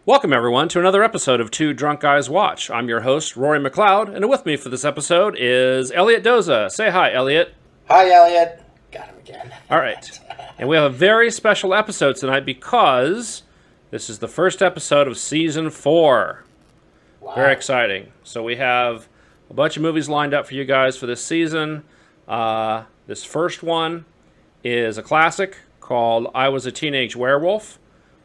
Welcome, everyone, to another episode of Two Drunk Guys Watch. I'm your host, Rory MacLeod, and with me for this episode is Elliott Doza. Say hi, Elliott. Hi, Elliott. Got him again. All right. And we have a very special episode tonight because this is the first episode of Season 4. Wow. Very exciting. So we have a bunch of movies lined up for you guys for this season. This first one is a classic called I Was a Teenage Werewolf,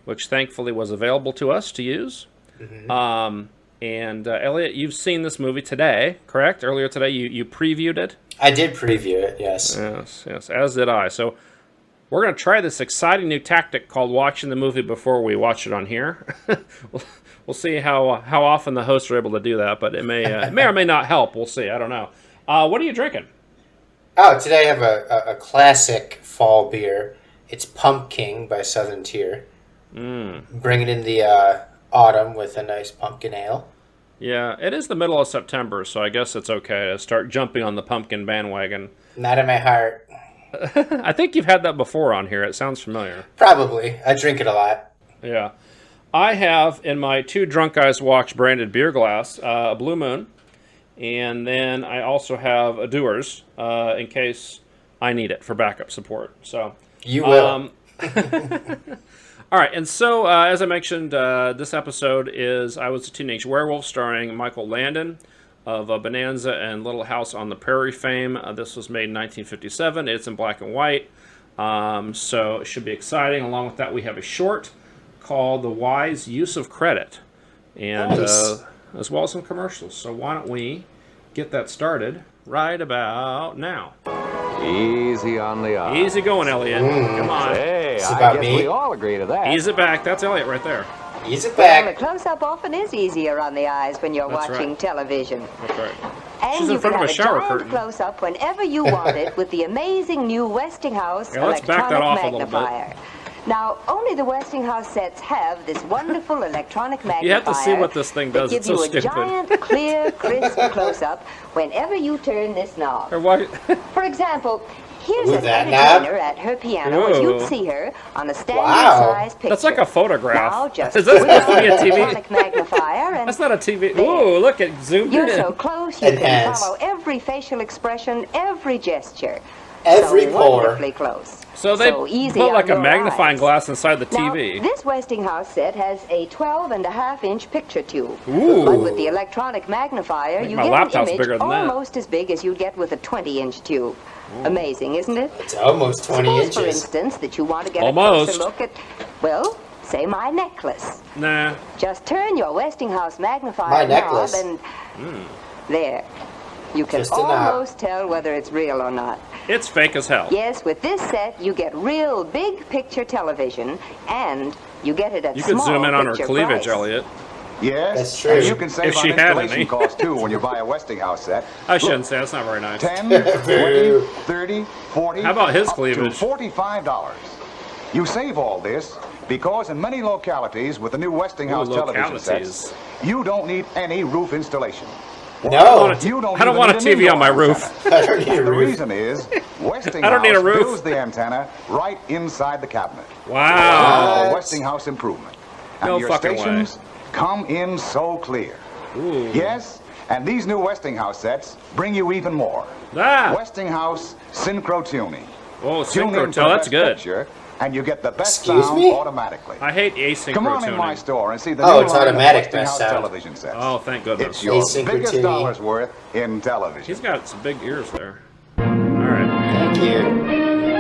which thankfully was available to us to use. Mm-hmm. Elliott, you've seen this movie today, correct? Earlier today, you previewed it? I did preview it, yes. Yes, as did I. So we're going to try this exciting new tactic called watching the movie before we watch it on here. We'll see how often the hosts are able to do that, but it may or may not help. We'll see. I don't know. What are you drinking? Oh, today I have a classic fall beer. It's Pumpkin by Southern Tier. Bringing in the autumn with a nice pumpkin ale. Yeah, it is the middle of September, so I guess it's okay to start jumping on the pumpkin bandwagon. Not in my heart. I think you've had that before on here. It sounds familiar. Probably. I drink it a lot. Yeah. I have in my Two Drunk Guys Watch branded beer glass a Blue Moon, and then I also have a Dewar's in case I need it for backup support. So you will. All right, and so, as I mentioned, this episode is I Was a Teenage Werewolf, starring Michael Landon of Bonanza and Little House on the Prairie fame. This was made in 1957. It's in black and white, so it should be exciting. Along with that, we have a short called The Wise Use of Credit, and nice. As well as some commercials. So why don't we get that started right about now. Easy on the eye. Easy going, Elliott. Come on. Hey, I guess we all agree to that. Ease it back. That's Elliott right there. Ease it back. Well, a close-up often is easier on the eyes when you're watching television. That's right. And She's in front of a shower curtain. Close-up whenever you want it with the amazing new Westinghouse electronic magnifier. Now, only the Westinghouse sets have this wonderful electronic magnifier. You have to see what this thing does. It's so stupid. Gives you a giant, clear, crisp close-up whenever you turn this knob. For example, here's an entertainer at her piano as you'd see her on a standard-size picture. That's like a photograph. Now, just is this supposed to be a TV? Electronic magnifier and that's not a TV. Ooh, look, it zoomed in. You're so close, you can follow every facial expression, every gesture. Every pore. Wonderfully close. So they put like a magnifying glass inside the TV. Now, this Westinghouse set has a 12.5-inch picture tube. Ooh. But with the electronic magnifier, you get an image almost as big as you'd get with a 20-inch tube. Ooh. Amazing, isn't it? It's almost 20 inches. For instance, that you want to get a closer look at, well, say my necklace. Nah. Just turn your Westinghouse magnifier knob and there. You can almost tell whether it's real or not. It's fake as hell. Yes, with this set, you get real big picture television, and you get it at you small could zoom in on her cleavage, price. Elliott. Yes, that's true. And you can save if she on had installation any. costs, too, when you buy a Westinghouse set. I shouldn't say. That's not very nice. 10, 20, 30, 40, how about his up cleavage? to $45. You save all this because in many localities with the new Westinghouse television sets, you don't need any roof installation. No, I don't want a TV on my roof. I don't need a roof. The reason is Westinghouse builds the antenna right inside the cabinet. Wow. Westinghouse improvement. And No your fucking stations way. come in so clear. Ooh. Yes, and these new Westinghouse sets bring you even more. Westinghouse Synchro Tuning. Oh, Synchro Tuning, that's good. Picture, and you get the best sound automatically. I hate asynchro Come on tuning. in my store and see the new it's automatic Westinghouse best sound. television sets. Oh, thank goodness. It's your Asynchro biggest tuning. dollar's worth in television. He's got some big ears there. All right. Thank you.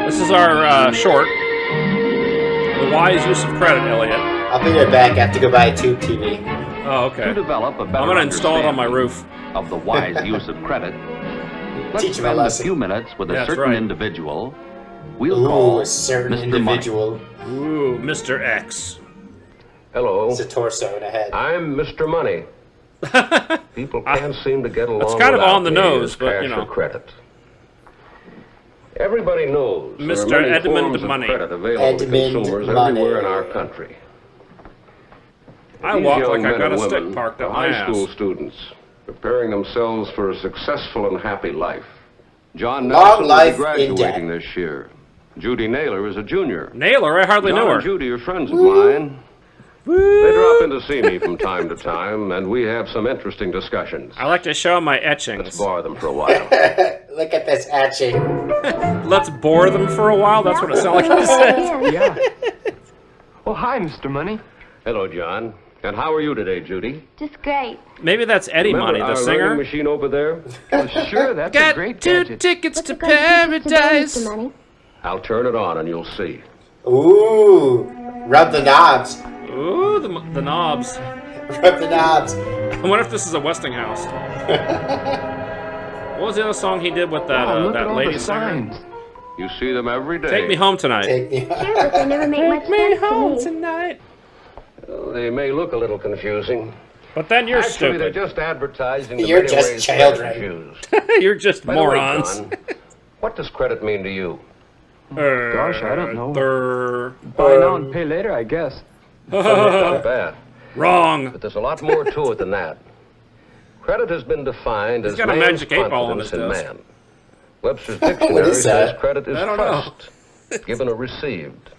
This is our short. The Wise Use of Credit, Elliott. I'll be right back. I have to go buy a tube TV. Oh, okay. To develop a better I'm going to install it on my roof. Of the wise use of credit, let's Teach him a spend a lesson. few minutes with a That's certain right. individual we'll call a certain Mr. individual. Ooh, Mr. X. Hello. It's a torso and a head. I'm Mr. Money. People can't seem to get along. That's kind of without on the me nose, as but, cash you know. or credit. Everybody knows Mr. there are many Edmund forms of Money. credit available to consumers everywhere in our country. I These walk young like men I've got and a stick women parked are up my high school ass. students preparing themselves for a successful and happy life. John Long Nelson will life be in graduating debt. this year. Judy Naylor is a junior. Naylor, I hardly John knew her. and Judy are friends of mine. They drop in to see me from time to time, and we have some interesting discussions. I like to show my etchings. Let's bore them for a while. Look at this etching. Let's bore them for a while? That's what it sounded like you said. Yeah. Oh, hi, Mr. Money. Hello, John. And how are you today, Judy? Just great. Maybe that's Eddie Remember Money, the our singer. writing machine over there? Well, sure, that's a great Got 2 gadget. tickets to What's it gonna do today, paradise. Mr. Money? I'll turn it on and you'll see. Ooh. Rub the knobs. Ooh, the knobs. Rub the knobs. I wonder if this is a Westinghouse. What was the other song he did with that Wow, look at that all lady the singer? signs. You see them every day. Take me home tonight. Take me. Sure, but they never make much Take me sense to home me. tonight. Well, they may look a little confusing. But then you're Actually, they're stupid. just advertising the You're many just ways children. credit is used. You're just By the way, morons. John, what does credit mean to you? Gosh, I don't know. Brr. Buy now and pay later, I guess. Not bad. Wrong. But there's a lot more to it than that. Credit has been defined He's as got a man's magic 8-ball on confidence his in desk. man. Webster's What dictionary is says that? credit is I don't know. trust, given or received.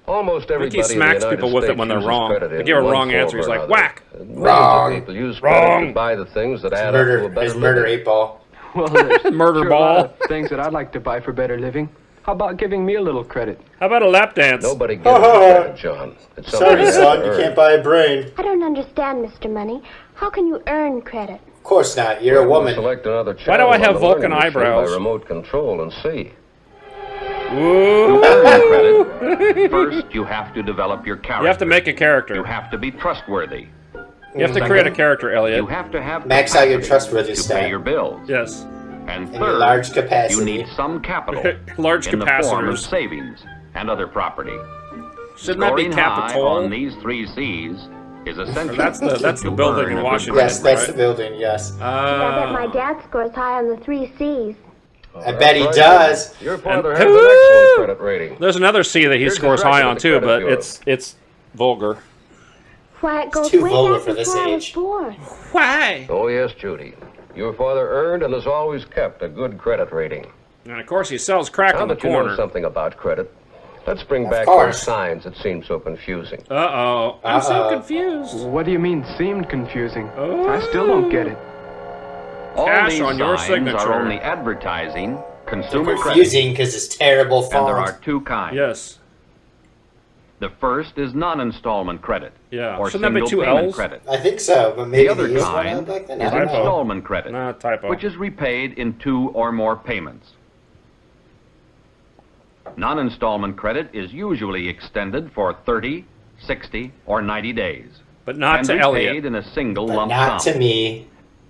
Almost I think everybody he smacks in the people United with it States when they're uses wrong. credit They in give a one wrong form answer, he's or like, another. whack. And millions Wrong. of people use Wrong. credit to buy the things that add up to a Murder. better His murder living. 8-ball. Well, there's Murder sure ball. a lot of things that I'd like to buy for better living. How about giving me a little credit? How about a lap dance? Nobody gives you credit, John. It's something Sorry, you have son. to You earn. can't buy a brain. I don't understand, Mr. Money. How can you earn credit? Of course not. You're a woman. Select another Why do I channel have on the Vulcan learning machine eyebrows? By remote control and see. Ooh. Credit. First, you have to develop your character. You have to make a You character. have to be trustworthy. You have to create a character, You Elliot. have to have Max out your capacity trustworthy to stat. pay your bills. Yes. And In your third, large capacity. you need some capital Large in the form of capacitors. savings and other property. Shouldn't that be Scoring high Capitol? on these 3 C's is essential. That's the to building earn in a good Washington. Yes, that's right? the building. Yes. I bet my dad scores high on the 3 C's. I bet he Right. does. Your father And- has an excellent credit rating. There's another C that he Here's scores his record high of on the too, credit but bureau. it's vulgar. Why, it goes too way vulgar back for this before I was age. born. Why? Oh, yes, Judy. Your father earned and has always kept a good credit rating. And of course he sells crack Now on the that you know corner. something about credit, let's bring Of back course. those signs that seem so confusing. Uh-oh. I'm so Uh-oh. confused. What do you mean seemed confusing? Oh. I still don't get it. All Cash these on your signs signature. are only advertising consumer credit. Confusing because it's terrible And there font. are 2 kinds. Yes. The first is non-installment credit. Yeah. Or Shouldn't that be single 2 payment L's? credit. I think so, but maybe The other they used one kind back then. is I don't know. installment credit, Nah, typo. which is repaid in 2 or more payments. Non-installment credit is usually extended for 30, 60, or 90 days. But not and to repaid Elliot. in a single But lump not sum. to me.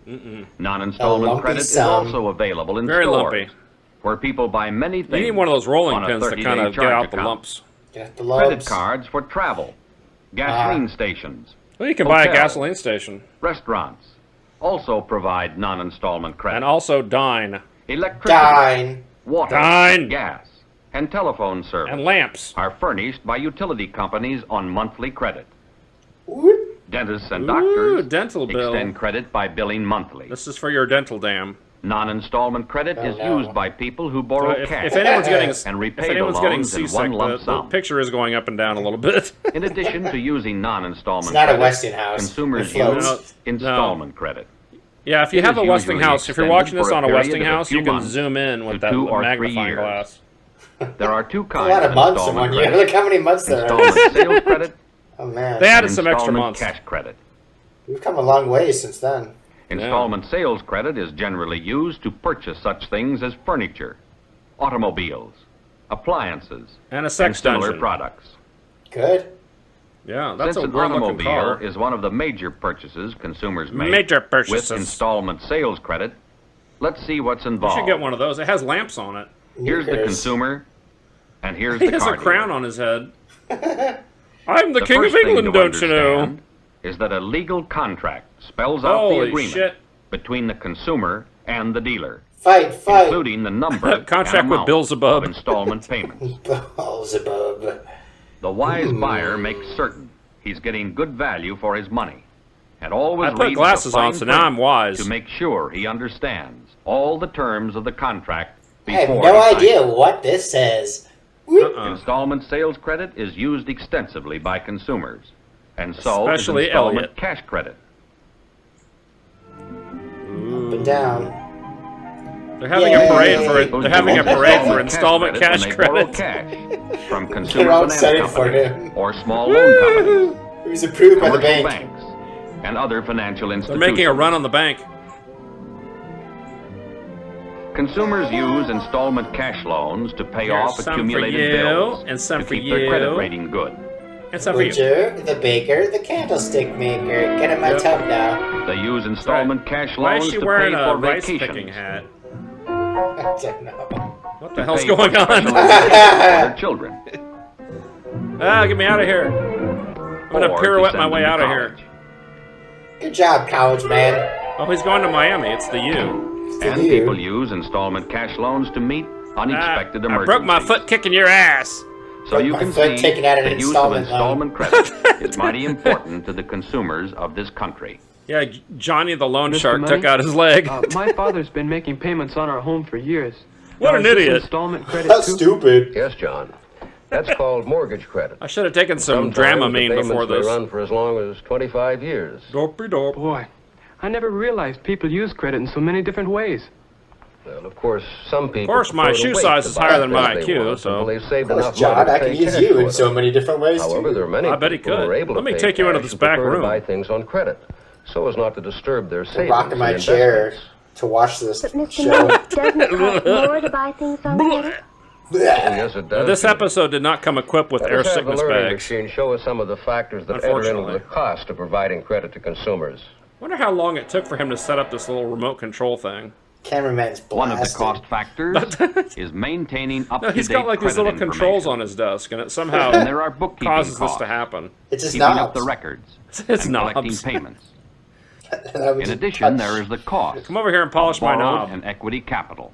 A Non-installment lumpy credit is sum. also available in Very stores, lumpy. where people buy many things. You need one of those rolling on a pins to 30-day kind of get charge out the account. lumps. Get the Credit lumps. cards for travel, gasoline stations, Well, you can buy a Hotel. gasoline station. restaurants. Also provide non-installment credit. And also dine. Electricity, Dine. water, Dine. gas, and telephone service And lamps. are furnished by utility companies on monthly credit. Whoop. Dentists and Ooh, doctors dental bill. extend credit by billing monthly. This is for your dental dam. Non-installment credit is no. used by people who borrow If, cash if anyone's getting and repay if the anyone's getting loans in seasick, one lump the sum. picture is going up and down a little bit. In addition to using non-installment It's not a credit, Westinghouse. consumers It floats. use installment credit. Yeah, if you It have is a Westinghouse, usually if you're watching this extended on for a a period of a Westinghouse, few you can months zoom in with to that 2 or 3 magnifying years. glass. There are 2 A kinds lot of of months in installment one year. credit. Look how many months there are. Installment sales credit Oh man, They added and some extra installment months. cash credit. we've come a long way since then. Installment sales credit is generally used to purchase such things as furniture, automobiles, appliances, And a and sex similar dungeon. products. Good. Yeah, that's Since a an weird looking automobile car. is one of the major purchases consumers make Major purchases. with installment sales credit, let's see what's You involved. should get one of those. It has lamps on it. Here's the Knickers. consumer, and here's He the has car a crown dealer. on his head. I'm the, The King of first thing England, to don't you know? understand is that a legal contract spells out Holy the agreement shit. between the consumer and the dealer, Fight. including the number Contract and with amount Beelzebub. of installment payments. Beelzebub. The wise buyer makes certain he's getting good value for his money, and always I put reads glasses the fine on, so now print I'm wise. to make sure he understands all the terms of the contract I have before no he signs idea it. what this says. Uh-uh. Installment sales credit is used extensively by consumers. and so Especially is installment Elliott. cash credit. Up and down. They're having a parade for installment cash credits. Cash from They're consumer all finance excited for companies him. or small loan companies, It was approved by the commercial bank. banks, and other financial They're institutions. making a run on the bank. Consumers use installment cash loans to pay Here's off some for accumulated you, bills and some to for keep their credit you. rating good. And some for you. Butcher, the baker, the candlestick maker. Get in my tub now. They use installment cash Why is loans she to wearing pay a for rice picking vacations. hat? I don't know. What the hell's Pay for going on? special education for their children. Get me out of here. I'm gonna Or to pirouette send my them way to out of here. college. Good job, college man. Oh, he's going to Miami. It's the U. And people use installment cash loans to meet unexpected I emergencies. broke my foot kicking your ass. So you My can foot see taken out of an the use of installment installment credit is mighty important to the consumers of this country. Yeah, Johnny the loan Mr. shark Money? took out his leg. My father's been making payments on our home for years. What Now, an is this idiot. Installment credit That's too? stupid. Yes, John. That's called mortgage credit. I should have taken some Sometimes the Dramamine payments before may this. run for as long as 25 years. Dopey dope. Boy, I never realized people use credit in so many different ways. Well, of course, some people. Of course, my prefer to shoe wait size to is buy higher than things my they IQ, want so- until they've saved Of course, enough John, money I to can pay use cash you for in them. so many different ways, However, too. there are many I bet he people who could. are able Let me to pay take you into cash this who back prefer to room. buy things on credit, so as not to disturb their savings. Rocking my and chair investments. to watch this But Mr. show. Money, doesn't it cost more to buy things on credit? Oh, yes, it Now, does. this episode did not come equipped with Let air us have the sickness learning bags. machine show us some of the factors that enter into Unfortunately. the cost of providing credit to consumers. Wonder how long it took for him to set up this little remote control thing. Cameraman's blasted. One of the cost factors is maintaining No, up-to-date he's got like these credit little controls information. on his desk, and it somehow And there are bookkeeping causes this costs, to happen. It's his keeping up knobs. the records, It's and collecting knobs. payments. That would In just addition, touch. there is the cost Come over here and polish my borrowed knob. and equity capital.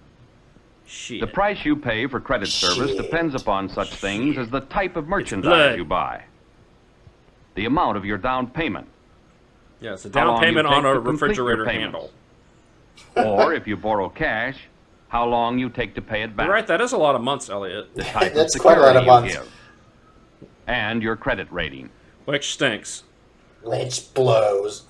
Shit. The price you pay for credit service Shit. depends upon such things as the type of blood. merchandise you buy, the amount of your down payment, Yeah, it's a how down long you payment take on a to complete your refrigerator payments. handle. or if you borrow cash, how long you take to pay it back. You're right, that is a lot of months, Elliot. The type That's of quite a lot of security you months. give, and your credit rating. Which stinks. Which blows.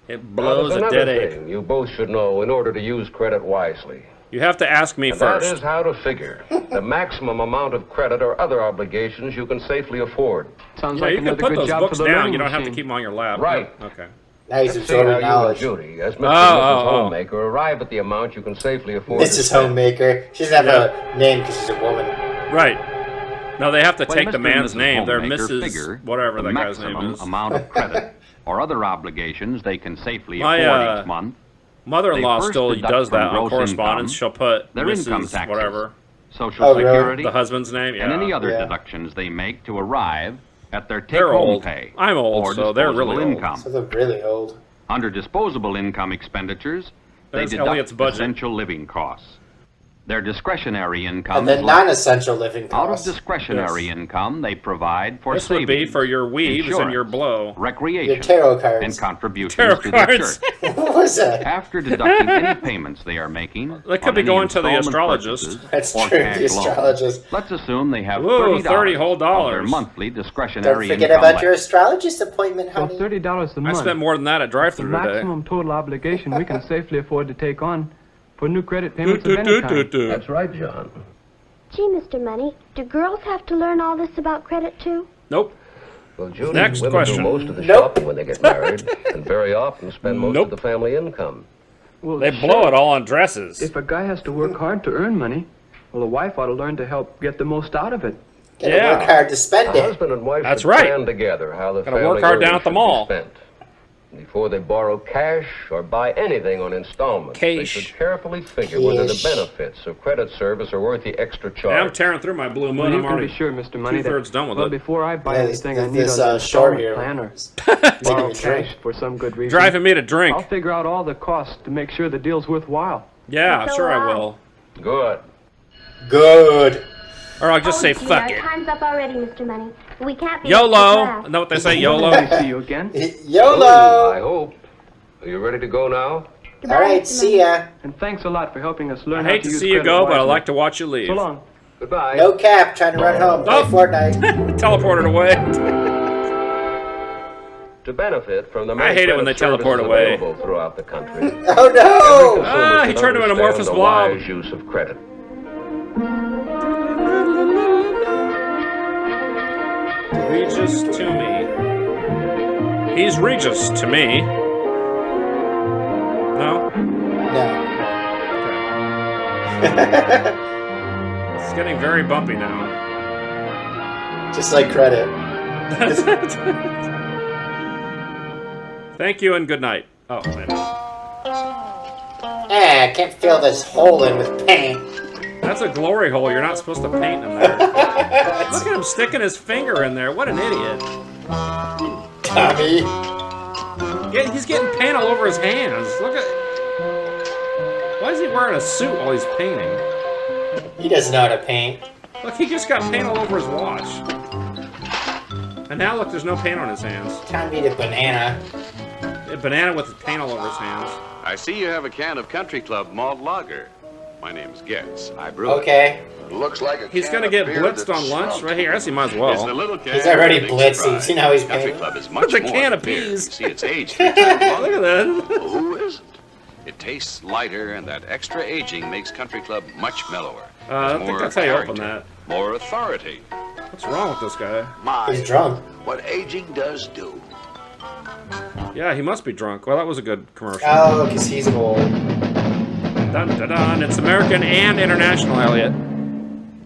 It blows Now, a there's dead another ache. thing you both should know in order to use credit wisely. You have to ask me And that first. is how to figure the maximum amount of credit or other obligations you can safely afford. Sounds Yeah, like you can another put good those job books for the down. learning You don't have to machine. keep them on your lap. Right. Okay. Now he's Let's see how absorbing you and knowledge. Judy, as Mr. and Oh, Mrs. oh. Homemaker, arrive at the amount you can safely afford to Mrs. spend. Homemaker. She doesn't have a name because she's a woman. Right. No, they have to When take Mr. the and man's Mrs. name. They're Homemaker Mrs. figure whatever the that guy's name maximum is. amount of credit or other obligations they can safely My, afford each month. Mother-in-law They first still deduct does from that on gross correspondence. income She'll put their income Mrs. taxes, whatever. Social Oh, really? Security, The husband's name, yeah. and any other Yeah. deductions they make to arrive at their They're take-home old. pay. I'm old, or so they're disposable really old. income. So they're really old. Under disposable income expenditures, they There's deduct Elliot's budget. essential living costs. Their discretionary income And then is left. non-essential living Out of costs. discretionary Yes. income, they provide for This savings, would be for your weaves and your insurance, blow. recreation, Your tarot cards. and contributions Tarot to their cards. church. What was that? After deducting any payments they are making, They could on be any going to the installment astrologist. purchases That's or true, cash the loans, astrologist. let's assume they have Whoa, $30 $30 whole of their dollars. monthly Don't discretionary forget income about left. your astrologist appointment, So honey. $30 a I month. spent more than that at the drive-thru today. maximum total obligation we can safely afford to take on for new credit payments of any kind. That's right, John. Gee, Mr. Money, do girls have to learn all this about credit too? Nope. Well, Judy, Next women question. do most of the Nope. shopping when they get married, and very often spend most Nope. of the family income. Well, They sure. blow it all on dresses. If a guy has to work hard to earn money, well, a wife ought to learn to help get the most out of it. Gotta Yeah. work hard to spend A it. husband and wife That's should right. plan together how the Gotta family work hard down earnings at the should be mall. spent. Before they borrow cash or buy anything on installments, they Cash. should carefully figure whether the Cash. benefits of credit service are worth the extra Yeah, I'm charge. tearing through my blue moon. Well, you I'm can already be sure, Mr. Money, two-thirds done with well, it. before I buy Yeah, anything I need this, on the short installment here. plan or Taking borrow a drink. cash for some good reason, Driving me to drink. I'll figure out all the costs to make sure the deal's worthwhile. Yeah, So sure I will I. will. Good. Good. Or I'll just say gee, fuck our it. time's up already, Mr. Money. We can't be YOLO. Know what they say, YOLO? See you again. I YOLO. hope. Are you ready to go now? Goodbye, All right, Mr. see Money. ya. And thanks a lot for helping us I learn how hate to to use see you credit go, but I wisely. like to watch you leave. So long. Goodbye. No cap. Trying to run home. Play Oh. Fortnite. Teleported away. to benefit from the I hate it when they teleport away. Throughout the country. Oh no! Ah, he turned into an amorphous blob. Wise use of credit. Regis to me. He's Regis to me. No? No. Okay. It's getting very bumpy now. Just like credit. Thank you and good night. Oh, wait. I can't fill this hole in with paint. That's a glory hole. You're not supposed to paint in there. Look at him sticking his finger in there. What an idiot. Tommy. Yeah, he's getting paint all over his hands. Look at... Why is he wearing a suit while he's painting? He doesn't know how to paint. Look, he just got paint all over his watch. And now look, there's no paint on his hands. Tommy the banana. A banana with paint all over his hands. I see you have a can of Country Club malt lager. My name's Getz. I brew it. Looks like a He's gonna get blitzed on lunch right here. I guess he might as well. It's the little can. He's already blitzed. You've seen how he's Country painted? Club is much With a more can than of beer. peas. You see, it's aged 3 times longer. Look at that. Well, who isn't? It tastes lighter, and that extra aging makes Country Club much mellower. I think that's how you open that. More authority. What's wrong with this guy? He's drunk. What aging does do. Yeah, he must be drunk. Well, that was a good commercial. Oh, because he's old. Dun, dun, dun. It's American and international, Elliot.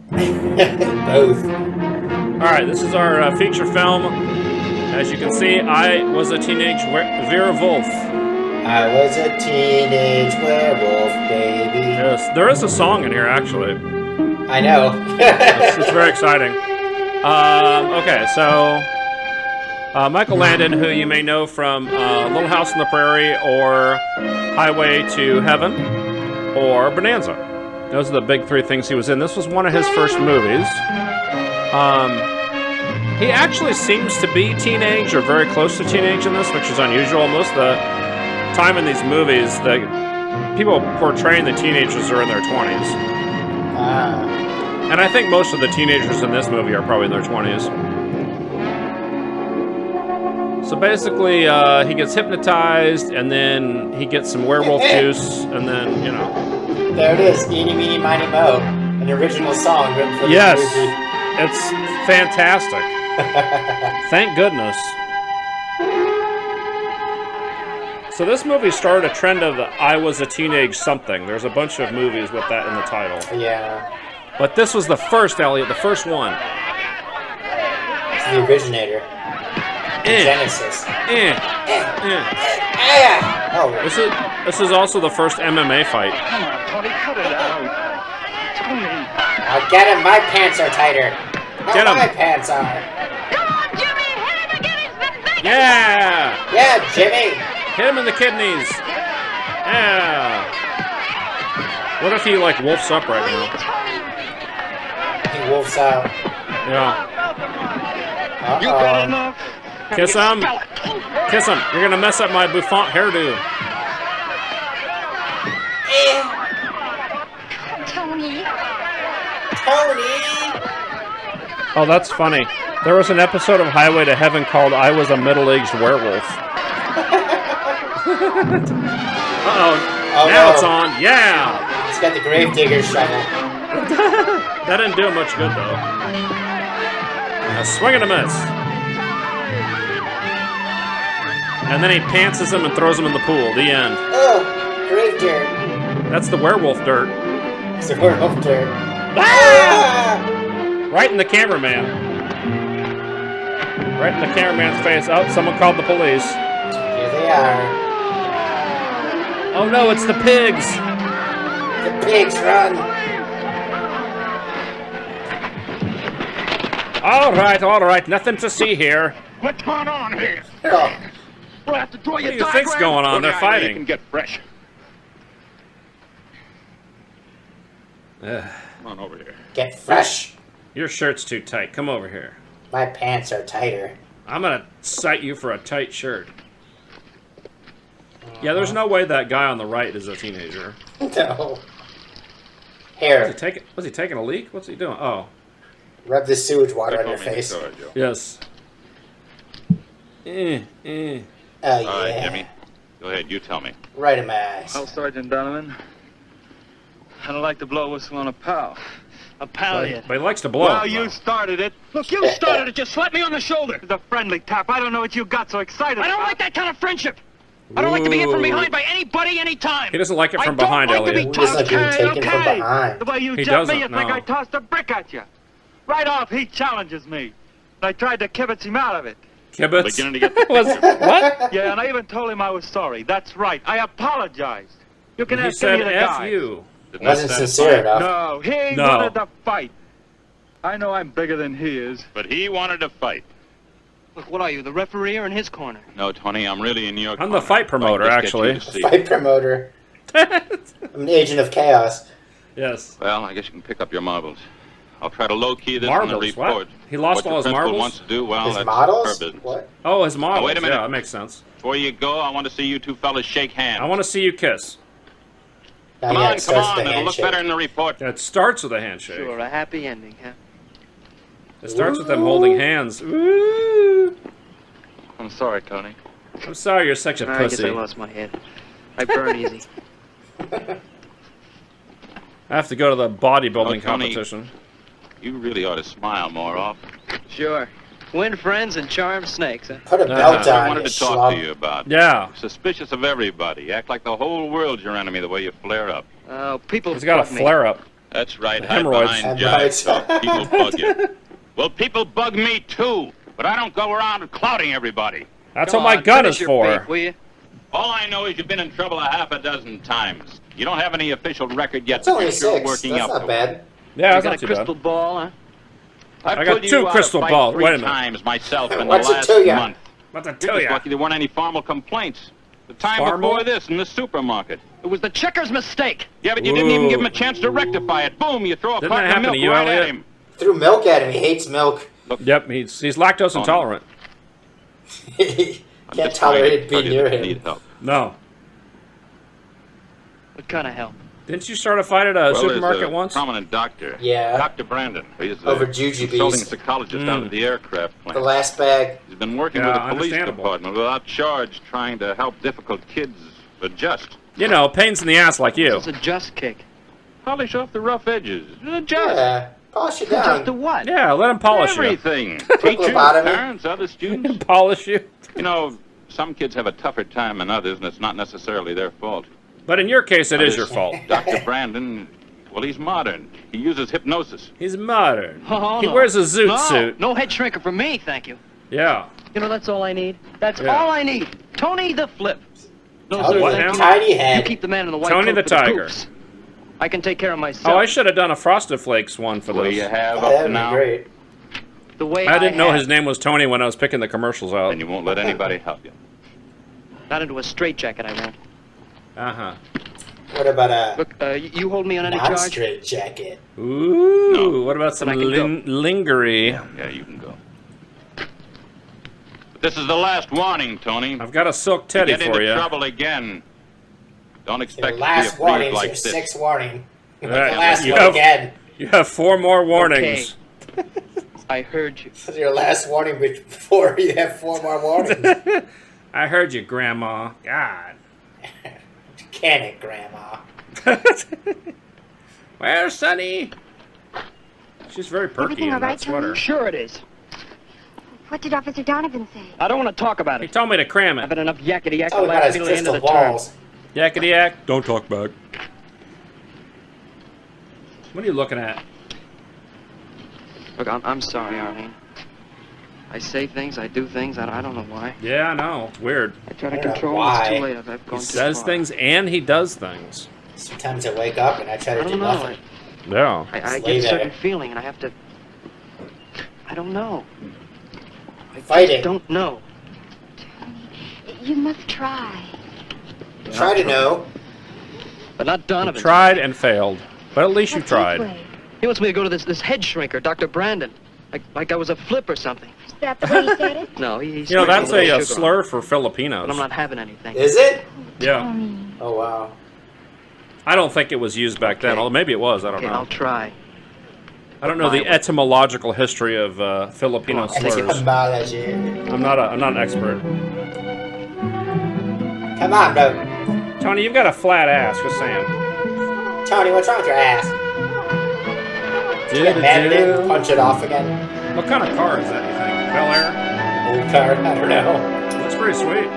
Both. Alright, this is our feature film. As you can see, I was a teenage werewolf. I was a teenage werewolf, baby. Yes, there is a song in here, actually. I know. It's very exciting. Okay, so... Michael Landon, who you may know from Little House on the Prairie or Highway to Heaven or Bonanza. Those are the big 3 things he was in. This was one of his first movies. He actually seems to be teenage or very close to teenage in this, which is unusual. Most of the time in these movies, the people portraying the teenagers are in their 20s. And I think most of the teenagers in this movie are probably in their 20s. So basically, he gets hypnotized, and then he gets some werewolf juice, and then, you know. There it is, Eeny, Meeny, Miny, Mo, an original song written for this movie. It's fantastic. Thank goodness. So this movie started a trend of the I was a teenage something. There's a bunch of movies with that in the title. Yeah. But this was the first, Elliot, the first one. It's the originator. Genesis. Oh. This is also the first MMA fight. Come on, Tony, cut it out. Tony. I'll get him. My pants are tighter. No, get him. My pants are. Come on, Jimmy. Hit him again. Yeah. Yeah, Jimmy. Hit him in the kidneys. Yeah. What if he like wolfs up right now? He wolfs out. Yeah. You got enough? Kiss him. Kiss him. You're going to mess up my bouffant hairdo. Tony. Oh, that's funny. There was an episode of Highway to Heaven called I Was a Middle-Aged Werewolf. Uh-oh. Now it's on. Yeah. He's got the gravedigger's shovel. That didn't do much good, though. A swing and a miss. And then he pantses him and throws him in the pool. The end. Oh, grave dirt. That's the werewolf dirt. It's the werewolf dirt. Ah! Right in the cameraman. Right in the cameraman's face. Oh, someone called the police. Here they are. Oh no, it's the pigs. The pigs run. All right. Nothing to see here. What's going on here? Oh. We'll have to draw What your do you think's going on? They're fighting. You can get fresh. Ugh. Come on over here. Get fresh. Your shirt's too tight. Come over here. My pants are tighter. I'm gonna cite you for a tight shirt. Yeah, there's no way that guy on the right is a teenager. No. Here. Was he taking a leak? What's he doing? Oh. Rub the sewage water on your face. Yes. yeah. All right, Jimmy. Go ahead, you tell me. Right in my ass. Well, Sergeant Donovan, I don't like to blow a whistle on a pal. A pal yet. But he likes to blow. Well, you started it. Look, you started it. Just slap me on the shoulder. It's a friendly tap. I don't know what you got so excited I don't like that kind of friendship. I don't like to be hit from behind by anybody, anytime. He doesn't like it from behind, Elliot. He doesn't like being taken from behind. The way you He jumped me, doesn't, you think no. I tossed a brick at you. Right off, he challenges me. I tried to kibitz him out of it. Kibitz? Beginning to get the What? Yeah, and I even told him I was sorry. That's right. I apologized. You can He ask any said of the F guys. you. Wasn't sincere enough. No, he No. wanted to fight. I know I'm bigger than he is. But he wanted to fight. Look, what are you, the referee or in his corner? No, Tony, I'm really in your I'm corner. the fight promoter, If I can just get you actually. to see. Fight promoter. I'm an agent of chaos. Yes. Well, I guess you can pick up your marbles. I'll try to low-key this Marbles, in the report. what? He lost What all your his principal marbles? wants to do, well, His that's models? her business. What? Oh, his models. wait a minute. Yeah, that makes sense. Before you go, I want to see you two fellas shake hands. I want to see you kiss. Now, Come yeah, on, it come starts on. with the It'll look handshake. better in the report. It starts with a handshake. Sure, a happy ending, huh? It starts with them holding hands. Ooh. I'm sorry, Tony. I'm sorry you're such a I guess pussy. I lost my head. I burn easy. I have to go to the bodybuilding Oh, Tony. competition. You really ought to smile more often. Sure. Win friends and charm snakes, huh? Put a Uh-huh. belt That's what I on, wanted you to talk schlub. to you about. Yeah. Suspicious of everybody. Act like the whole world's your enemy the way you flare up. Oh, people He's got a bug me. flare up. That's right. The Hide hemorrhoids. behind Hemorrhoids. jive talk. People bug you. Well, people bug me too, but I don't go around clouting everybody. That's Come what my on, gun finish is your for. beef, will you? All I know is you've been in trouble a half a dozen times. You don't have any official record yet, It's but only you're sure 6. working That's up not to bad. it. Yeah, You that's got not a too crystal bad. ball, huh? I've I got put you 2 out crystal a fight balls. 3 Wait a minute. times myself in the What's it last to ya? month. What's I You're tell just ya? lucky there weren't any formal complaints. The time Formal? before this in the supermarket. It was the checker's mistake. Yeah, but you didn't even Ooh. give him a chance to rectify it. Boom, you throw a Didn't carton that of happen milk to you, right at Elliot? him. Threw milk at him. He hates milk. Yep, he's lactose Oh, no. intolerant. He I'm can't just trying tolerate to it being tell you near that you need him. help. No. What kind of help? Didn't you start a fight at a Well, there's supermarket a once? prominent doctor. Yeah. Dr. Brandon. He's Over a jujubes. consulting psychologist out at the aircraft plant. The last bag. He's been working Yeah, with the police understandable. department without charge, trying to help difficult kids adjust. You know, pains in the ass like you. It's a just kick. Polish off the rough edges. Adjust. Yeah. Polish it Just down. to what? Yeah, let him polish you. Everything. Teachers, lobotomy. parents, other students. Polish you. You know, some kids have a tougher time than others, and it's not necessarily their fault. But in your case, it is your fault. Dr. Brandon, well, he's modern. He uses hypnosis. He's modern. Oh, He no. wears a zoot No, suit. no head shrinker for me, thank you. Yeah. You know, that's all I need. That's Yeah. all I need. Tony the Flip. No, Tony sir, What the thank you. tiny You head. keep the man in the white Tony coat the for Tiger. goofs. I can take care of myself. Oh, I should have done a Frosted Flakes one for What do this. you have Oh, up to that'd be now? great. The way I didn't know have. his name was Tony when I was picking the commercials out. And you won't let anybody help you. Not into a straitjacket, I won't. Uh-huh. What about a Look, you hold me on any charge? non-straight jacket? Ooh, No. what about some Then I can go. lingerie? Yeah, you can go. But this is the last warning, Tony. I've got a silk teddy Get for into you. trouble again. Don't Your expect to last be a breed warning is like your this. 6th warning. Yeah, The last you one have- again. You have 4 more warnings. I heard you. This is your last warning before you have 4 more warnings. I heard you, Grandma. God. Can it, Grandma? Where's Sonny? She's very perky Everything in all that right, sweater. Tony? Sure it is. What did Officer Donovan say? I don't want to talk about He it. told me to cram I've it. had enough yakety-yak Oh, to about last his me to the end of crystal the term. balls. Yakety yak. Don't talk back. What are you looking at? Look, I'm sorry, Arlene. I say things, I do things, I don't know why. Yeah, I know. It's weird. I try to I don't know control it. It's why. too late. I've He gone too says far. things and he does things. Sometimes I wake up and I try I to do don't know. nothing. Yeah. I Just get lay a certain there. feeling, and I have to. I don't know. I Fight just it. don't know. You must try. Try to know. But not Donovan. Tried and failed. But at least you What's his tried. way? He wants me to go to this head shrinker, Dr. Brandon. Like I was a flip or something. Is that the way he said it? No, he's. You know, that's a sugar slur on it, for Filipinos. But I'm not having anything. Is it? Yeah. Tony. Oh, wow. I don't think it was used back then. Okay. Although maybe it was. I don't Okay, know. I'll try. I don't know the etymological history of Filipino slurs. Etymology. I'm not an expert. Come on, bro. Tony, you've got a flat ass. Just saying. Tony, what's wrong with your ass? Get mad at it, punch it off again. What kind of car is that, you think? Bel Air? Old car, I don't know. Looks pretty sweet.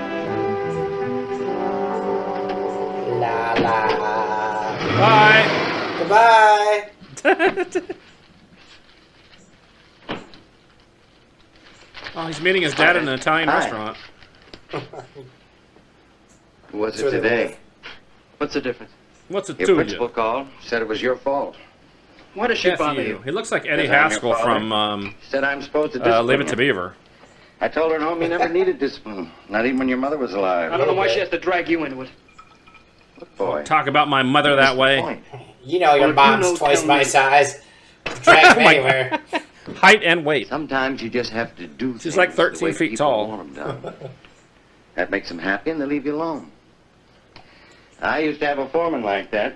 La la. Bye. Goodbye. Oh, he's meeting his dad in an Italian restaurant. What's it today? What's the difference? What's it Your to principal you? called, said it was your fault. Why does she bother you? He looks like Eddie Because I'm your Haskell father. from Said I'm supposed to discipline Leave It to you. Beaver. I told her at home you never needed discipline, not even when your mother was alive. I don't know why she has to drag you into it. Look, boy. Talk about my mother that way. You know your mom's twice my size. Drag me anywhere. Height and weight. Sometimes you just have to do She's things like the 13 way feet people tall. want them done. That makes them happy and they leave you alone. I used to have a foreman like that.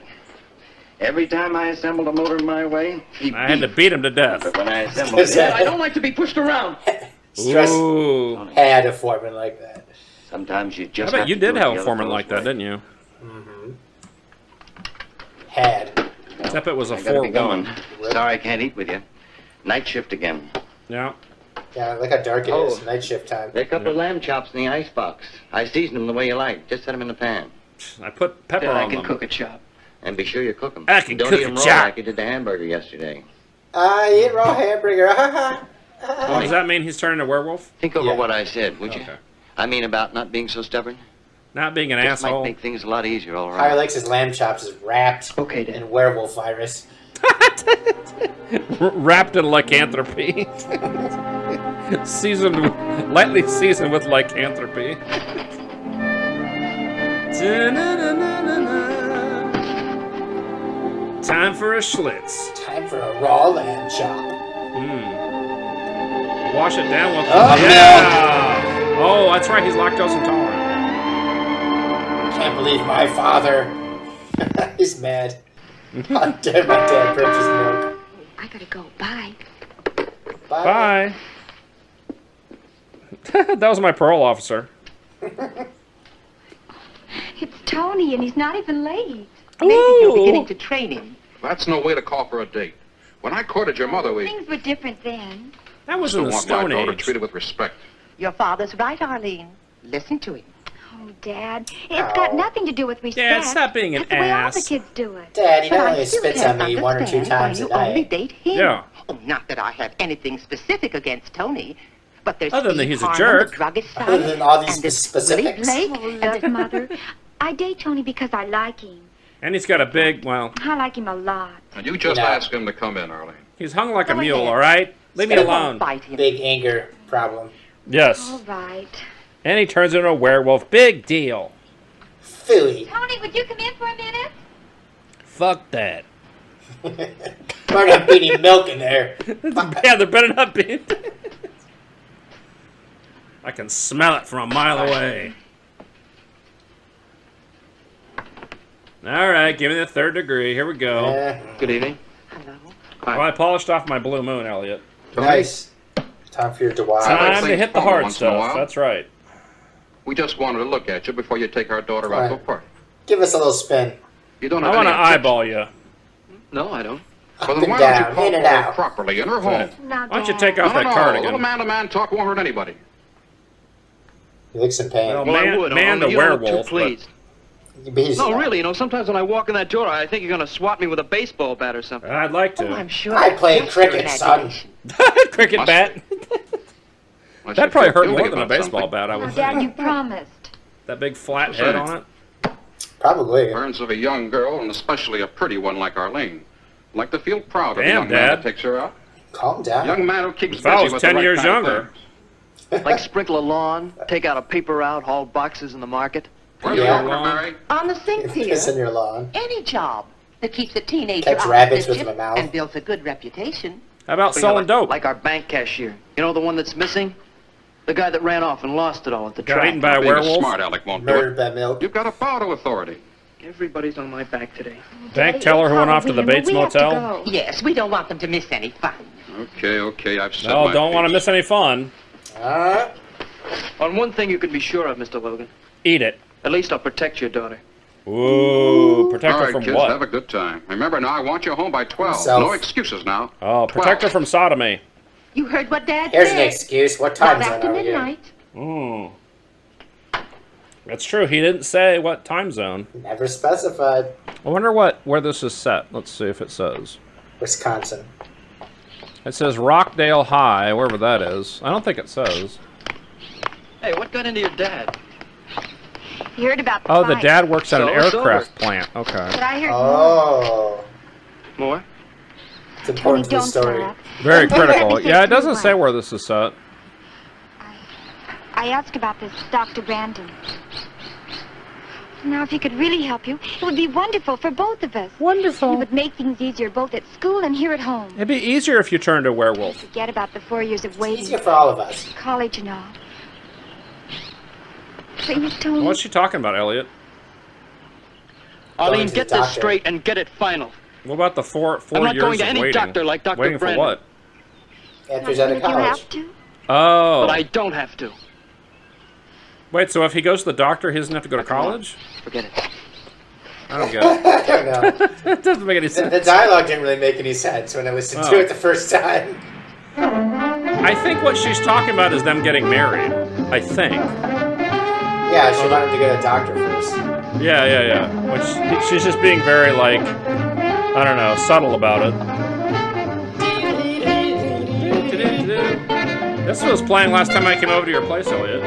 Every time I assembled a motor my way, I had to beat him to death. But when I assembled it, Dad, I don't like to be pushed around. Stress Ooh. had a foreman like that. sometimes you just I bet have you to do did it have the a other foreman fellow's like that, way. didn't you? Mm-hmm. Had. Except it was a I gotta be four-woman. going. Sorry I can't eat with you. Night shift again. Yeah. Yeah, look how dark it is. Oh. Night shift time. There are a couple of lamb chops in the icebox. I seasoned them the way you like. Just set them in the pan. I put pepper Dad, I on can them. cook a chop. And be sure you cook them. I can Don't cook eat a them raw chop. like you did the hamburger yesterday. I eat raw hamburger. Oh, does that mean he's turning a werewolf? Think over Yeah. what I said, would you? Okay. I mean about not being so stubborn. Not being an Just might asshole. make things a lot easier, all Higher right. likes his lamb chops is wrapped in werewolf virus. Wrapped in lycanthropy. Lightly seasoned with lycanthropy. Time for a Schlitz. Time for a raw lamb chop. Wash it down with milk. Oh, that's right. He's lactose intolerant. Can't believe my father. He's mad. How dare my dad purchase milk? I gotta go. Bye. Bye. That was my parole officer. It's Tony, and he's not even late. Maybe you're beginning to train him. That's no way to call for a date. When I courted your mother, we Things were different then. That was still in the want my Stone daughter Age. treated with respect. Your father's right, Arlene. Listen to him. Oh, Dad, it's got nothing to do with respect. Dad, stop being an That's the way all ass. the kids do it. Dad, he But not I only still spits can't on me one or two understand times why a you only day. date him. Yeah. Oh, not that I have anything specific against Tony, but there's Other than Steve he's a Harmon, jerk. the druggist Other side, than all these and this specifics. Willie Blake, Oh, and look, this- Mother, I date Tony because I like him. And he's got a big, well, I like him a lot. And you just ask him to come in, Arlene. he's hung like a Go mule, ahead. all right? Leave me They won't alone. bite him. Big anger problem. Yes. All right. And he turns into a werewolf. Big deal. Phooey. Tony, would you come in for a minute? Fuck that. Better not be any milk in there. Yeah, there better not be. I can smell it from a mile away. All right, give me the third degree. Here we go. Good evening. Hello. Well, I polished off my blue moon, Elliot. Nice. Time for your Dewey. Time to hit the hard once in a stuff. while. That's right. We just wanted to look at you before you take our daughter out to a party. Give us a little spin. You don't I have want to any objection. eyeball you. No, I don't. Well, Up then and why don't you down, call in for and her out. properly in her home? Now, Why don't you Dad. take off that A cardigan? little man-to-man talk won't hurt anybody. He looks in pain. Well, Well, I man, would. man only to you don't look werewolf. Too pleased. He's- No, really, sometimes when I walk in that door, I think you're going to swat me with a baseball bat or something. I'd like Oh, to. I'm sure. I that's played just your cricket, son. imagination. Cricket Must bat. Unless That you probably feel hurt more guilty than a about baseball something. bat, I Now, would Dad, think. you promised. That big flat head on it. Probably. Burns of a young girl, and especially a pretty one like Arlene. Like to feel proud of the Damn, young man Dad. that takes her out. Calm down. Young man who keeps If I busy was with 10 the right years kind of younger. things. Like sprinkle a lawn, take out a paper route, haul boxes in the market. Where's Yeah. your daughter, Mary? On the sink Piss in here. your lawn. Any job that keeps a teenager Catch out rabbits of with mischief my mouth. and builds a good reputation. How about Yeah, selling like, dope? Like our bank cashier. You know the one that's missing? The guy that ran off and lost it all at the Got track. eaten by a Being a werewolf? smart aleck won't do Murdered it. by milk. You've got a bow to authority. Everybody's on my back today. Bank teller who went off to the Bates Motel? Yes, we don't want them to miss any fun. Okay, I've said No, my don't want to piece. miss any fun. On one thing you can be sure of, Mr. Logan. Eat it. At least I'll protect your daughter. Ooh, protect All her right, from kids, what? have a good time. Remember, now I want you home by 12. Himself. No excuses now. Oh, protect her from sodomy. You heard what Dad Here's said. an excuse. What time Not zone after are we in? midnight. That's true. He didn't say what time zone. Never specified. I wonder where this is set. Let's see if it says. Wisconsin. It says Rockdale High, wherever that is. I don't think it says. Hey, what got into your dad? You heard about the Oh, the fight. dad works at an So, aircraft plant. Okay. But I heard Oh. More? It's important to the don't story. stop. Very Let me critical. say Yeah, it two doesn't say words. where this is set. I asked about this Dr. Brandon. Now, if he could really help you, it would be wonderful for both of us. Wonderful. It would make things easier both at school and here at home. It'd be easier if you turned a werewolf. Forget about the 4 years of waiting. Easier for all of us. College and all. Please, Tony. What's she talking about, Elliot? Arlene, to the get this doctor. straight and get it final. What about the four I'm not years going to of any waiting? doctor like Dr. Waiting for Brandon. what? After he's out of If you college. have to. Oh. But I don't have to. Wait, so if he goes to the doctor, he doesn't have to go to Come on. college? Forget it. I don't get it. I don't know. That doesn't make any The sense. dialogue didn't really make any sense when I listened to Oh. it the first time. I think what she's talking about is them getting married. I think. Yeah, she wanted to go to a doctor first. Yeah. Which she's just being very, like, I don't know, subtle about it. This was playing last time I came over to your place, Elliot.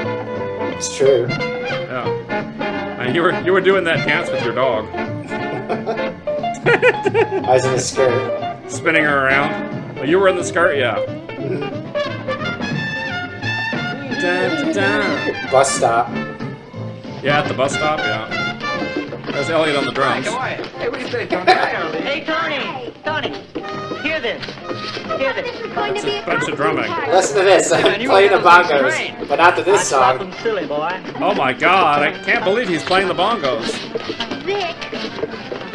It's true. Yeah. And you were doing that dance with your dog. I was in a skirt. Spinning her around. Oh, you were in the skirt? Yeah. Dun, dun, dun. Bus stop. Yeah, at the bus stop, yeah. There's Elliot on the drums. Hey, what do you say, Tony? Hey, Tony! Tony! Hear this! Hear this! It's a bunch of drumming. Listen to this. I'm playing the bongos, but after this song. Silly boy. Oh my god, I can't believe he's playing the bongos. Vic,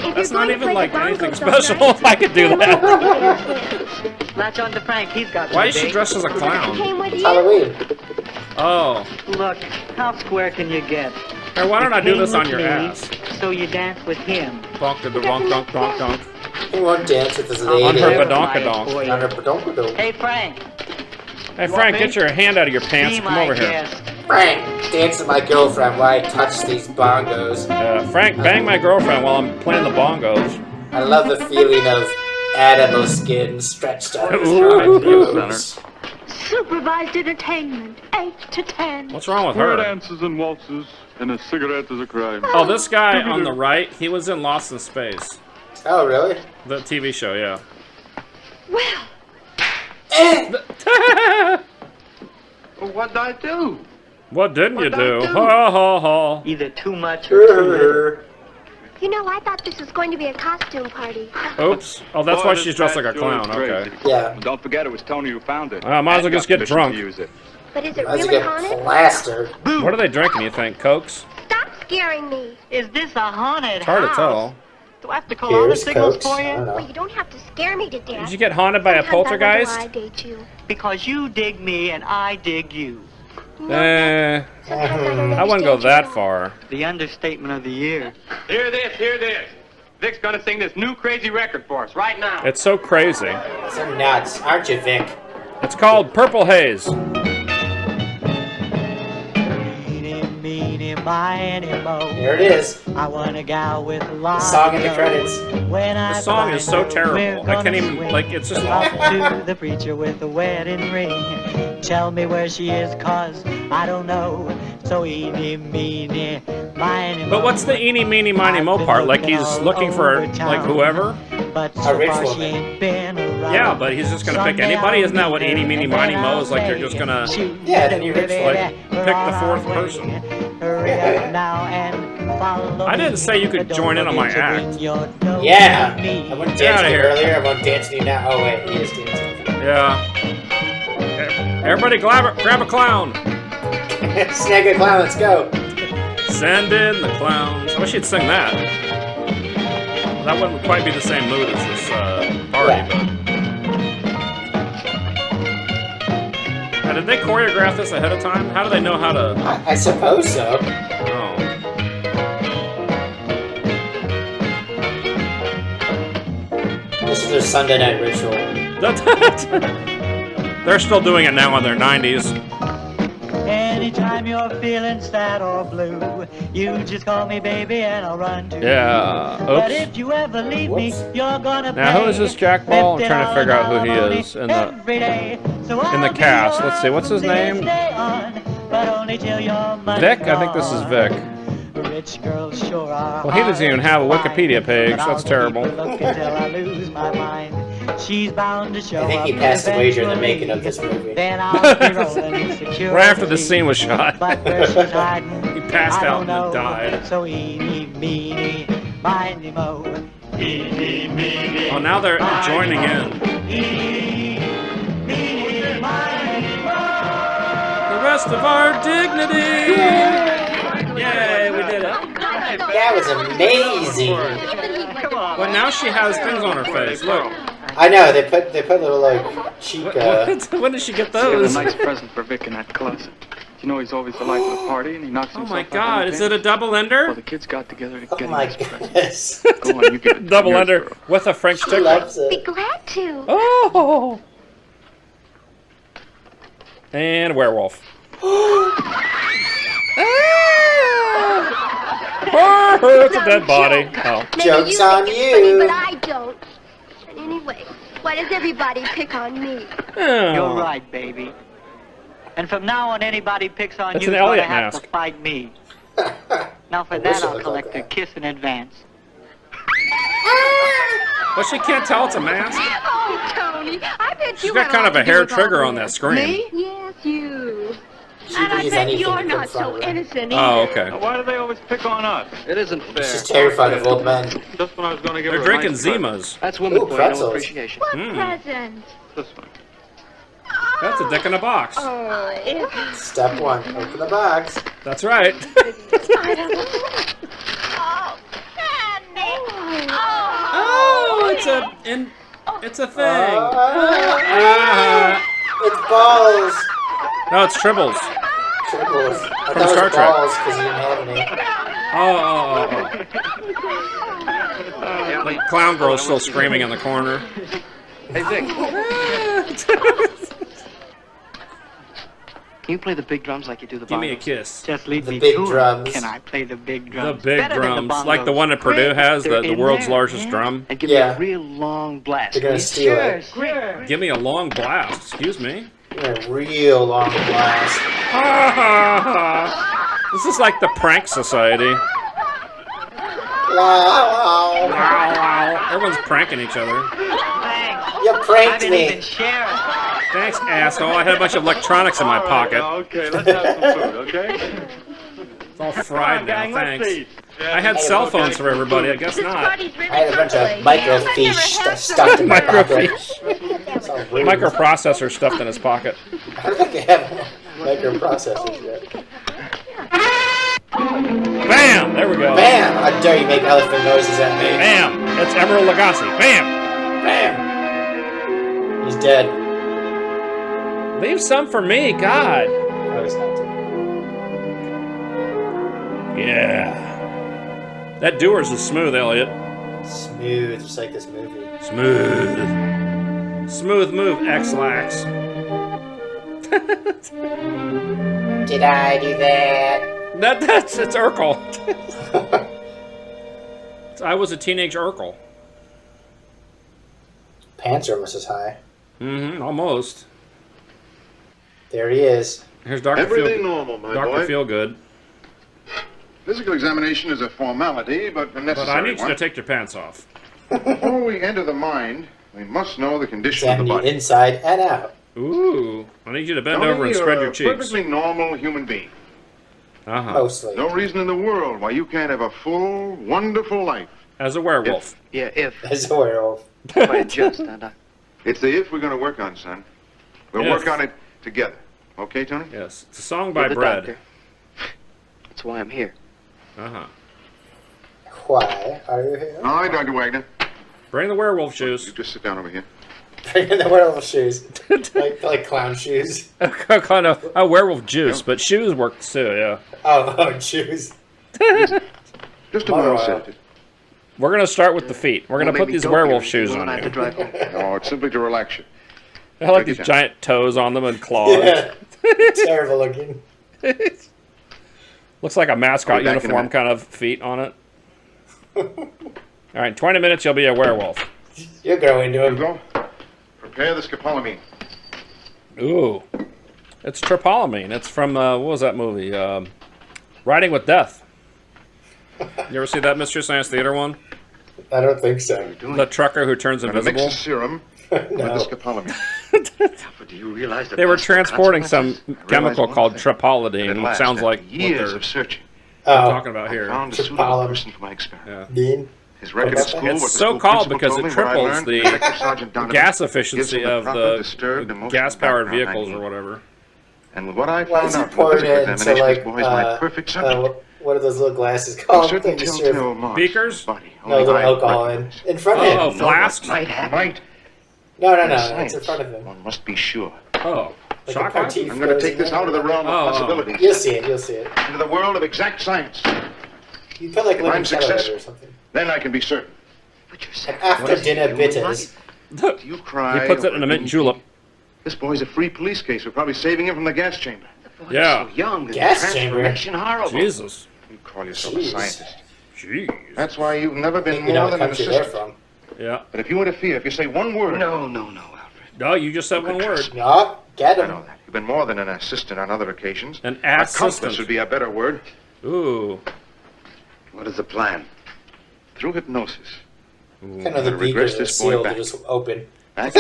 if That's you're not going to even play like the anything bongos special all night, if I could do that. Latch on to Frank, he's got Why is she dressed as a clown? came with you. Halloween. Oh. Look, how square can you get? Hey, why don't I do You this came on your with me, ass? So you dance with him. Bonk the donk donk donk donk. He won't dance with his On lady. her badonkadonk. On her badonkadonk. Hey, Frank. Hey Frank, get your hand out of your pants. Be Come my over here. guest. Frank, dance with my girlfriend while I touch these bongos. Frank, bang my girlfriend while I'm playing the bongos. I love the feeling of animal skin stretched out his Ooh. nose. Supervised entertainment, 8 to 10. What's wrong with Square her? dances and waltzes, and a cigarette is a crime. Oh, this guy on the right, he was in Lost in Space. Oh, really? The TV show, yeah. Well, Well, what'd I do? What didn't you What'd I do? do? Ha ha ha. Either too much or too little. you know, I thought this was going to be a costume party. Oops. Oh, that's Boy, why this she's dressed like a patch sure is clown. Okay. crazy. Yeah. Don't forget it was Tony who found it. Might as well And just got get permission drunk. to use it. But is it How's he really get haunted? plastered? What are they drinking, you think? Cokes? Stop scaring me. Is this a haunted It's hard to house? tell. Do I have to call all the Here's signals Cokes. for I don't you? know. Well, you don't have to scare me to death. Did you get haunted by a Sometimes poltergeist? I wonder why I date you. Because you dig me and I dig you. I wouldn't go that far. The understatement of the year. Hear this, hear this. Vic's gonna sing this new crazy record for us right now. It's so crazy. So nuts, aren't you, Vic? It's called Purple Haze. Here it is. I want a gal with a The lot song in the of credits. When The song is so terrible. I can't even, like, it's just awful. to the preacher with a wedding ring. Tell me where she is, cause I don't know. So eeny, meeny, miny, But what's the eeny, meeny, miny, mo part? Like he's looking for, like, whoever? But A rich far she woman. ain't been around. Yeah, but he's just gonna pick anybody? Isn't that what eeny, meeny, miny, mo is? Like you're just gonna, Yeah, then you're rich. like, pick the fourth person. Hurry up now and follow I didn't me. say you could Don't join in on my forget to act. bring your dough Yeah. with me. I went Get outta dancing here. earlier. I went dancing now. Oh, wait. He is dancing. Yeah. Everybody grab a clown. Snag a clown. Let's go. Send in the clowns. I wish you'd sing that. Well, that wouldn't quite be the same mood as this party, but... Now, did they choreograph this ahead of time? How do they know how to... I suppose so. Oh. This is their Sunday night ritual. They're still doing it now in their 90s. Anytime you're feeling sad or blue, you just call me baby and I'll run to you. Yeah. But Oops. if you ever leave me, you're gonna Now, who is this Jack Ball? I'm trying to figure out who he is in the cast. Let's see. What's his name? Vic. I think this is Vic. Rich girls sure are. Well, he doesn't even have a Wikipedia page. That's terrible. She's bound to show I think he passed away during the making of this movie. Right after the scene was shot. He passed out and then died. So eeny, meeny, miny, mo. Eeny, meeny, oh, now they're joining in. The rest of our dignity. Yay, we did it. That was amazing. Well, now she has things on her face. Look. I know, they put little, like, cheek, When did she get those? She had a nice present for Vic in that closet. You know he's always the life of the party, and he knocks himself out. Oh my God, is it a double ender? Well, the kids got together to get him my his goodness. present. Go on, you give it. Double ender with a French tickler. Be glad to. Oh! And a werewolf. It's a dead body. Oh. Joke's on you. Funny, but I don't. And anyway, why does everybody pick on me? Oh. You're right, baby. And from now on, anybody picks on It's you, an you're gonna Elliott have mask. to fight me. Now for wish that, it I'll looked collect like a that. kiss in advance. But she can't tell it's a mask. Oh, Tony, I bet She's got kind of a hair trigger on that screen. Me? Yes, you. She And I believes bet anything you're to not so confront her. innocent Oh, either. okay. Why do they always pick on us? It isn't fair. She's terrified of old men. Just when I was going to give They're her drinking a nice present. Zimas. That's women Ooh, for no pretzels. appreciation. What present? This one. That's a dick in a box. Oh, Step one, open the box. That's right. I don't know. Oh, Sandy. Oh, it's a thing. It's balls. No, it's Tribbles. Tribbles. I From thought Star it was Trek. balls because you didn't have any. Like clown girl's still screaming in the corner. Hey, Vic. Can you play the big drums like you do the Give me a bongos? kiss. Just lead The me big to 'em. drums. Can I play the big The drums? big Better than the drums. Like the bongos. one that Purdue has, They're the in world's there, largest yeah. drum. And give Yeah. me a real long blast. They're gonna will you? steal it. Sure. Give me a long blast. Excuse me. A real long blast. This is like the Prank Society. Wow. Everyone's pranking each other. You pranked I me. didn't even share it. Thanks, asshole. I had a bunch of electronics in my pocket. Okay, let's have some food, okay? It's all fried now, Gang, let's thanks. eat. I had cell phones for everybody. I guess not. I had a bunch of microfiche stuffed in my pocket. Microprocessor stuffed in his pocket. I don't think they have microprocessors yet. Bam! There we go. Bam! How dare you make elephant noises at me? Bam! It's Emerald Lagasse. Bam! Bam! He's dead. Leave some for me, God. I was not dead. Yeah. That Doers is smooth, Elliot. Smooth, just like this movie. Smooth. Smooth move, X-Lax. Did I do that? It's Urkel. I was a teenage Urkel. Pants are almost as high. Mm-hmm, almost. There he is. Here's Dr. Everything normal, my Dr. boy. Feelgood. Physical examination is a formality, but a necessary But I need you one. to take your pants off. Before we enter the mind, we must know the condition of Examine the you body. inside and out. Ooh. I need you to bend Tony, over and you're spread a your cheeks. perfectly normal human being. Uh-huh. Mostly. No reason in the world why you can't have a full, wonderful life. As a werewolf. Yeah, if As a werewolf. I adjust, and It's the if we're going to work on, son. We'll If. work on it together. Okay, Tony? Yes. It's a song by You're the Bread. doctor. That's why I'm here. Uh-huh. why are you here? All right, Dr. Wagner. Bring the werewolf shoes. You just sit down over here. Bring in the werewolf shoes. like clown shoes. Kind of a werewolf juice, but shoes work too, yeah. Oh, shoes. Just a little safety. We're going to start with the feet. We're going to put these werewolf shoes on you. No, it's simply to relax you. I like these giant toes on them and claws. Yeah. Terrible looking. Looks like a mascot uniform kind of feet on it. All right, 20 minutes, you'll be a werewolf. You'll grow into it. Go. Prepare the scopolamine. Ooh. It's trypolamine. It's from, what was that movie? Riding with Death. You ever see that Mystery Science Theater one? I don't think so. The trucker who turns invisible? Mix the serum with the scopolamine. Do you realize that they were transporting some chemical called trypolamine. It sounds like years of searching. I'm talking about here. I found a suitable person for my experiment. Yeah. Bean? His record at school. It's so called because it triples the gas efficiency of the gas-powered vehicles or whatever. And with what I Why found is he out from pouring the it into like boys, my perfect subject. what are those little glasses called? Certain telltale marks beakers? on his body. No, little alcohol in front of him. Oh, flasks? Might. No, it's in front of him. One must be sure. Oh, Like shot glass? I'm going to take this out of the realm of possibilities. You'll see it. Into the world of exact science. You feel like If living I'm successful, or something. then I can be certain. And after dinner bitters. Do you cry? He puts it in a mint julep. This boy's a free police case. We're probably saving him from the gas chamber. Yeah. So young. Gas chamber? Horrible. Jesus. You call yourself a scientist. Jeez. That's why you've never been You know more what than an country they're assistant. from. Yeah. But if you interfere, if you say one word... No, Alfred. No, you just said one word. No, get I him. know that. You've been more than an assistant on other occasions. An Accomplice assistant. would be a better word. Ooh. What is the plan? Through hypnosis. Kind of the beakers are sealed, they're just open. It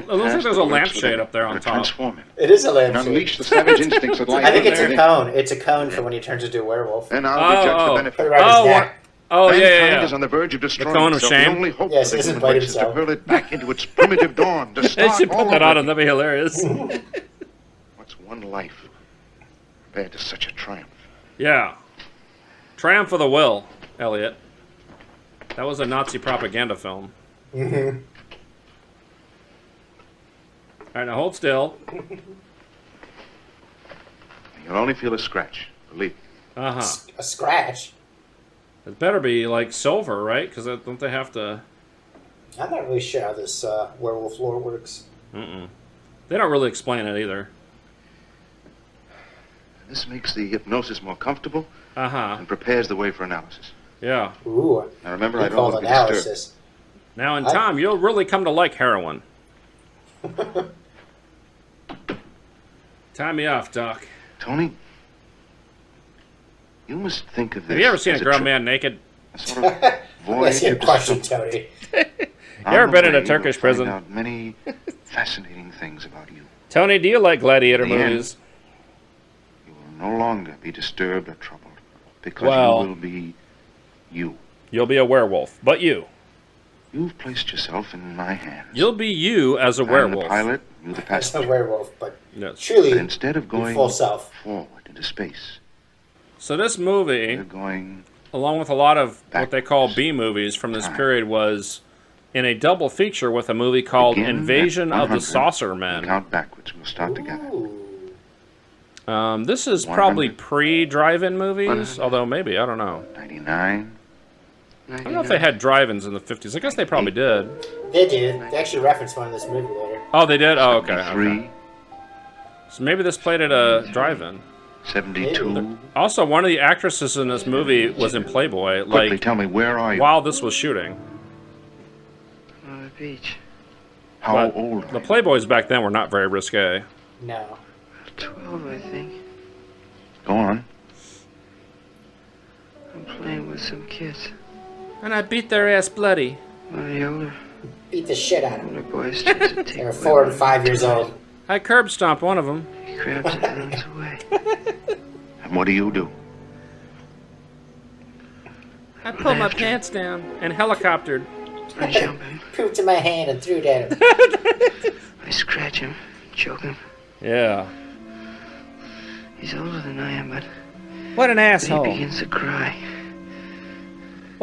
looks like there's a lampshade up there on top. Transform him. It is a And lampshade. unleash the savage instincts of life. I think it's a cone. It's a cone for when he turns into a werewolf. Then I'll be judged the benefit. Put it around his neck. Mankind is on the verge of destroying cone of itself. shame? The only hope Yes, for he the doesn't human bite race is to himself. hurl it back into its primitive dawn. To They start should put all that over on and that'd be hilarious. What's one life compared to such a triumph? Yeah. Triumph of the Will, Elliot. That was a Nazi propaganda film. Mm-hmm. All right, now hold still. You'll only feel a scratch, believe me. Uh-huh. A scratch? It better be like silver, right? Because don't they have to... I'm not really sure how this werewolf lore works. Mm-mm. They don't really explain it either. This makes the hypnosis more comfortable Uh-huh. and prepares the way for analysis. Yeah. Ooh. Now remember, I don't called want to be disturbed. analysis. Now in time, you'll really come to like heroin. Tie me off, Doc. Tony, you must think of this. Have you ever seen a as grown trip. man naked? A sort of voyage That's a of question, discovery. Tony. You ever been in a On the way, Turkish you'll prison? Find out many fascinating things about you. Tony, do you like gladiator In the end, movies? You will no longer be disturbed or troubled because Well- you will be you. You'll be a werewolf, but you. You've placed yourself in my hands. You'll be you as a I'm werewolf. the pilot, you the It's a passenger. werewolf, but Yes. truly, But instead of your going full self. forward into space, So this movie, you're going along with a lot of what they call B movies from this period, was in a double feature with a movie called begin Invasion at of the 100 Saucer and Men. count backwards. We'll start together. This is probably 100. pre-drive-in movies, 100. although maybe, I don't know. 99. I don't know if they had drive-ins in the 50s. I guess they probably did. They did. They actually referenced one in this movie later. Oh, they did? Oh, okay. 3. So maybe this played at a drive-in. 72. Also, one of the actresses in this movie was in Playboy, Quickly like, tell me, where are you? while this was shooting. On the beach. How But old are the you? Playboys back then were not very risque. No. 12, I think. Go on. I'm playing with some kids. And I beat their ass bloody. One of the older Beat the shit out of them. boys tries to take They were 4 and 5 years old. I curb stomped one of them. He grabs it and runs away. And what do? I pulled my pants down and helicoptered. I jump him. Pooped in my hand and threw it at him. I scratch him, choke him. Yeah. He's older than I am, but What an he asshole. begins to cry.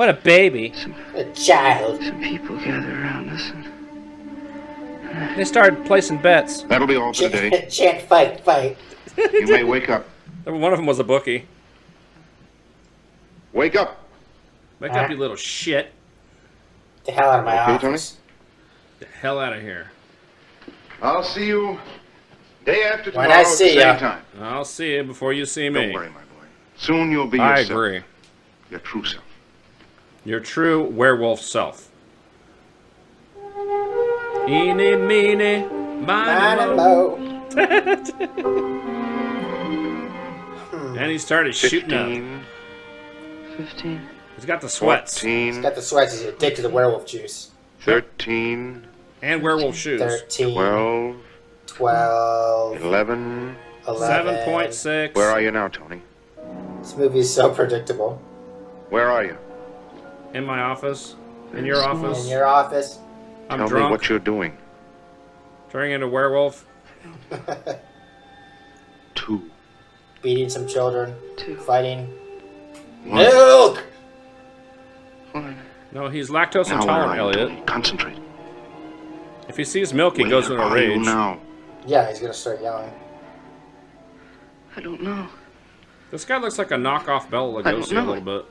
What a baby. A child. Some people gather around us. They started placing bets. That'll be all for today. Chant, fight, fight. You may wake up. One of them was a bookie. Wake up. Wake up, you little shit. The hell out of my Okay, office. The hell out of here. I'll see you day after tomorrow When I at the see same ya. time. I'll see you before you see me. Don't worry, my boy. Soon you'll be I yourself. agree. Your true self. Your true werewolf self. Eeny, meeny, miny, mo. And he started shooting up. 15. He's got the sweats. 14. He's got the sweats. He's addicted to werewolf juice. 13. And werewolf shoes. 13. 12. 12. 11. 7.6. Where are you now, Tony? This movie is so predictable. Where are you? In my office. In your office. In your office. I'm Tell drunk. me what you're doing. Turning into werewolf. 2. Beating some children. 2. Fighting. 1. Milk! 1. No, he's lactose Now intolerant, where are you, Elliot. Tony? Concentrate. If he sees milk, he goes into a Where are you rage. now? Yeah, he's gonna start yelling. I don't know. This guy looks like a knockoff Bela I don't Lugosi a know. little bit.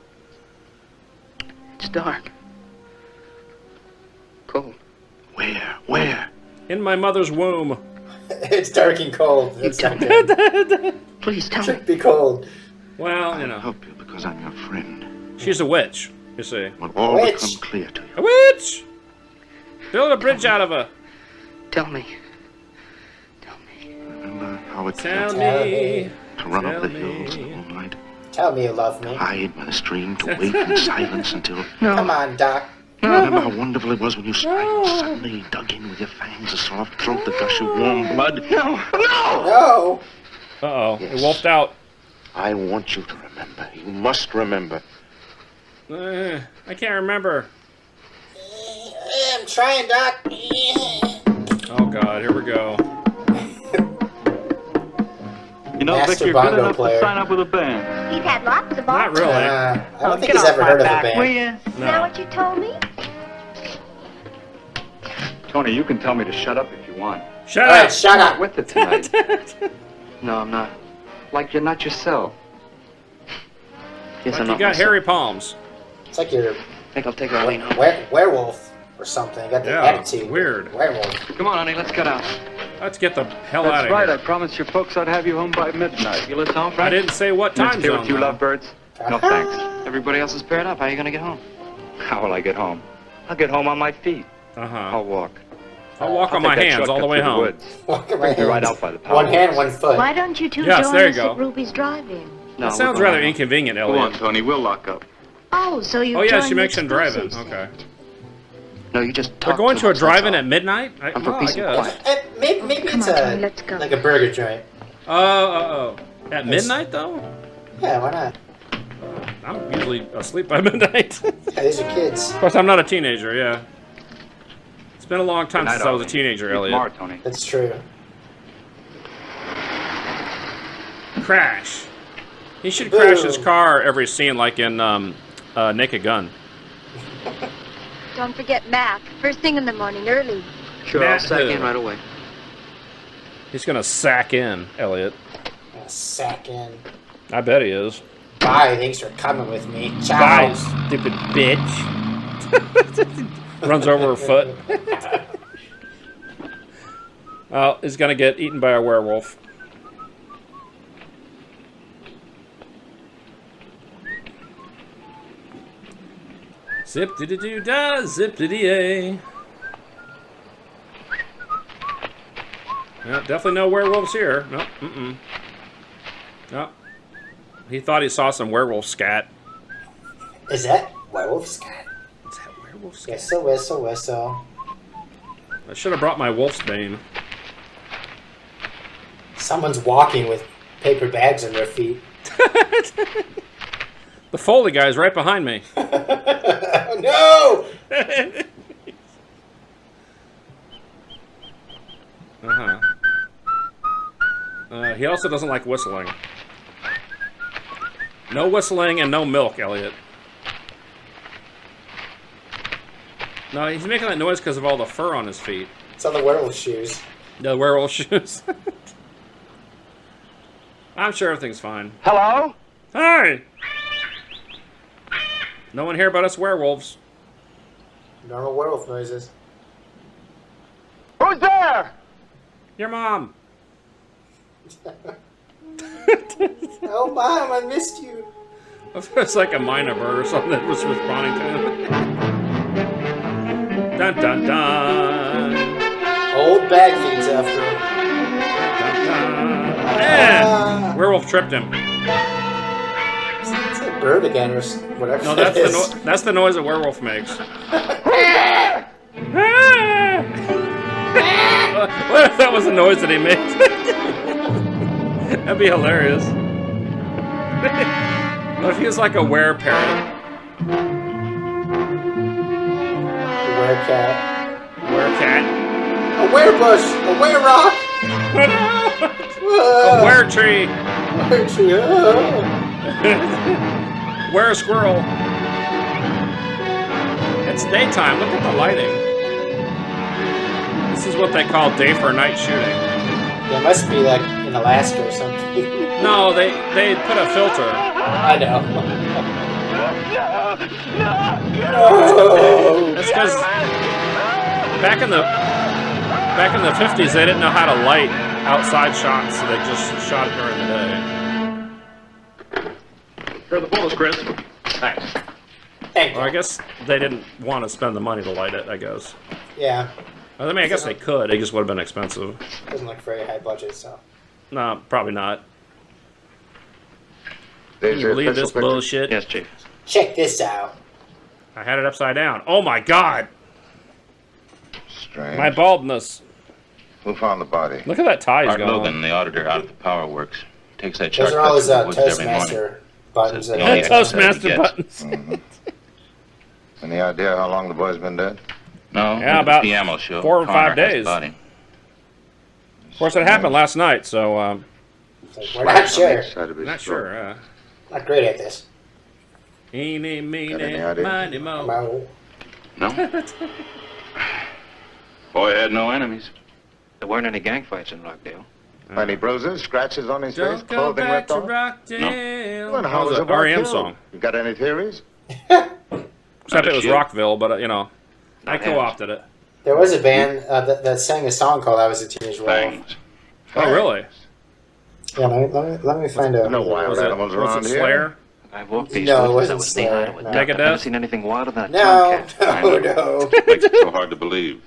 It's dark. Cold. Where? In my mother's womb. It's dark and cold. That's not good. Please tell It me. should be cold. Well, you I'll know. help you because I'm your friend. She's a witch, you see. Will all Witch. become clear to you. A witch! Build a bridge out of her. Tell me. Remember how it Tell felt me. to run up Tell the me. hills in the moonlight, Tell me you love me. hide by the stream, to wait in silence until... Come on, Doc. Remember how wonderful it was when you smiled, suddenly dug in with your fangs, a soft throat, the gush of warm blood? No. No! Uh-oh. Yes. He wolfed out. I want you to remember. You must remember. I can't remember. I'm trying, Doc. Oh, God. Here we go. You know, Master Vic, you're bongo good enough player. to sign up with a band. He's had lots of Not really. I don't think Get he's off ever my heard of a back, will band. you? Is that what you told me? Tony, you can tell me to shut up if you want. Shut All right, up. shut up. With it tonight. No, I'm not. Like you're not yourself. Yes, Like I'm you not got myself. hairy palms. It's like you're I think I'll take Arlene home. werewolf or something. You got the Yeah, attitude. weird. Werewolf. Come on, honey, let's get out. Let's get the hell out That's of right. here. I promised your folks I'd have you home by midnight. You listen home, I Frank? didn't say what Let's time stay zone. with you though. lovebirds. No thanks. Everybody else is paired up. How are you going to get home? How will I get home? I'll get home on my feet. Uh-huh. I'll walk. I'll walk I'll on my take that hands all the shortcut way through the home. woods. Walk my Bring you right hands. out by the power. One hand, one foot. Why don't you two Yes, join there you us go. at Ruby's Drive-In? No, That sounds rather inconvenient, Go on, Elliot. Tony. We'll lock up. Oh, so you Oh, yeah, joined she the mentioned driving. exclusive Okay. set. No, you just We're talk going too to a much, drive-in that's at midnight? I'm for I peace and guess. quiet. Maybe Come it's on, Tony, let's go. like a burger joint. Oh. At midnight, though? Yeah, why not? I'm usually asleep by midnight. Yeah, these are kids. Of course, I'm not a teenager, yeah. It's been a long time Good night, since I was a Arlene. teenager, See you Elliot. tomorrow, Tony. That's true. Crash. He should Boom. crash his car every scene like in Naked Gun. Don't forget Mac. First thing in the morning, early. Sure, I'll Matt sack who? in right away. He's gonna sack in, Elliot. Sack in. I bet he is. Bye, thanks for coming with me. Ciao. Bye, stupid bitch. Runs over her foot. Well, he's gonna get eaten by a werewolf. Zip-dee-dee-doo-da, zip-dee-dee-ay. Yeah, definitely no werewolves here. No, No. He thought he saw some werewolf scat. Is that werewolf scat? Is that werewolf scat? Whistle, whistle, whistle. I should have brought my wolf's bane. Someone's walking with paper bags on their feet. The Foley guy's right behind me. No! He also doesn't like whistling. No whistling and no milk, Elliot. No, he's making that noise because of all the fur on his feet. It's on the werewolf shoes. The werewolf shoes. I'm sure everything's fine. Hello? Hi! No one here but us werewolves. Normal werewolf noises. Who's there? Your mom. Oh, Mom, I missed you. It's like a minor bird or something that was responding to him. Dun dun dun. Old bag feeds after him. Man! Werewolf tripped him. It's a bird again, or whatever. No, that's the noise a werewolf makes. What if that was the noise that he made? That'd be hilarious. What if he was like a wereparrot? Werecat. Werecat. A werebush. A wererock. A weretree. Weretree. Were-squirrel. It's daytime. Look at the lighting. This is what they call day for night shooting. They must be like in Alaska or something. No, they put a filter. I know. That's because back in the 50s they didn't know how to light outside shots, so they just shot it during the day. Here are the bullets, Chris. Thanks. Well, I guess they didn't want to spend the money to light it, I guess. Yeah. I mean, I guess they could. It just would have been expensive. Doesn't look very high budget, so. No, probably not. There's Can you your believe this official picture? bullshit? Yes, Chief. Check this out. I had it upside down. Oh my God! Strange. My baldness. Who found the body? Look at that tie he's Art got on. Logan, the auditor out at the Power Works, takes that Those shortcut are all his through the woods every morning. Toastmaster buttons. Says the only Toastmaster exercise he buttons. Mm-hmm. Any idea how long the boy's been dead? No, Yeah, at the about PMO show. 4 or 5 Connor has the days. body. Of course, it happened last night, so We're not sure. not sure. Not great at this. Eeny, meeny, any idea? miny, mo. No? Boy had no enemies. There weren't any gang fights in Rockdale. Any bruises, scratches on his face, Don't go clothing back ripped to off? Rockdale. Well, how was That it was a REM killed? song. You got any theories? Except it was shit. Rockville, but, you know, I Not co-opted it. There was a band that sang a song called "I Was a Teenage Werewolf." Bangs. Oh, really? Yeah, let me find out. No wild animals around Was it here. Slayer? I walked these No, it woods. wasn't I was Slayer, knee-high with no. I've never Megadeth? seen anything wilder than a No, tomcat. no. Makes it so hard to believe.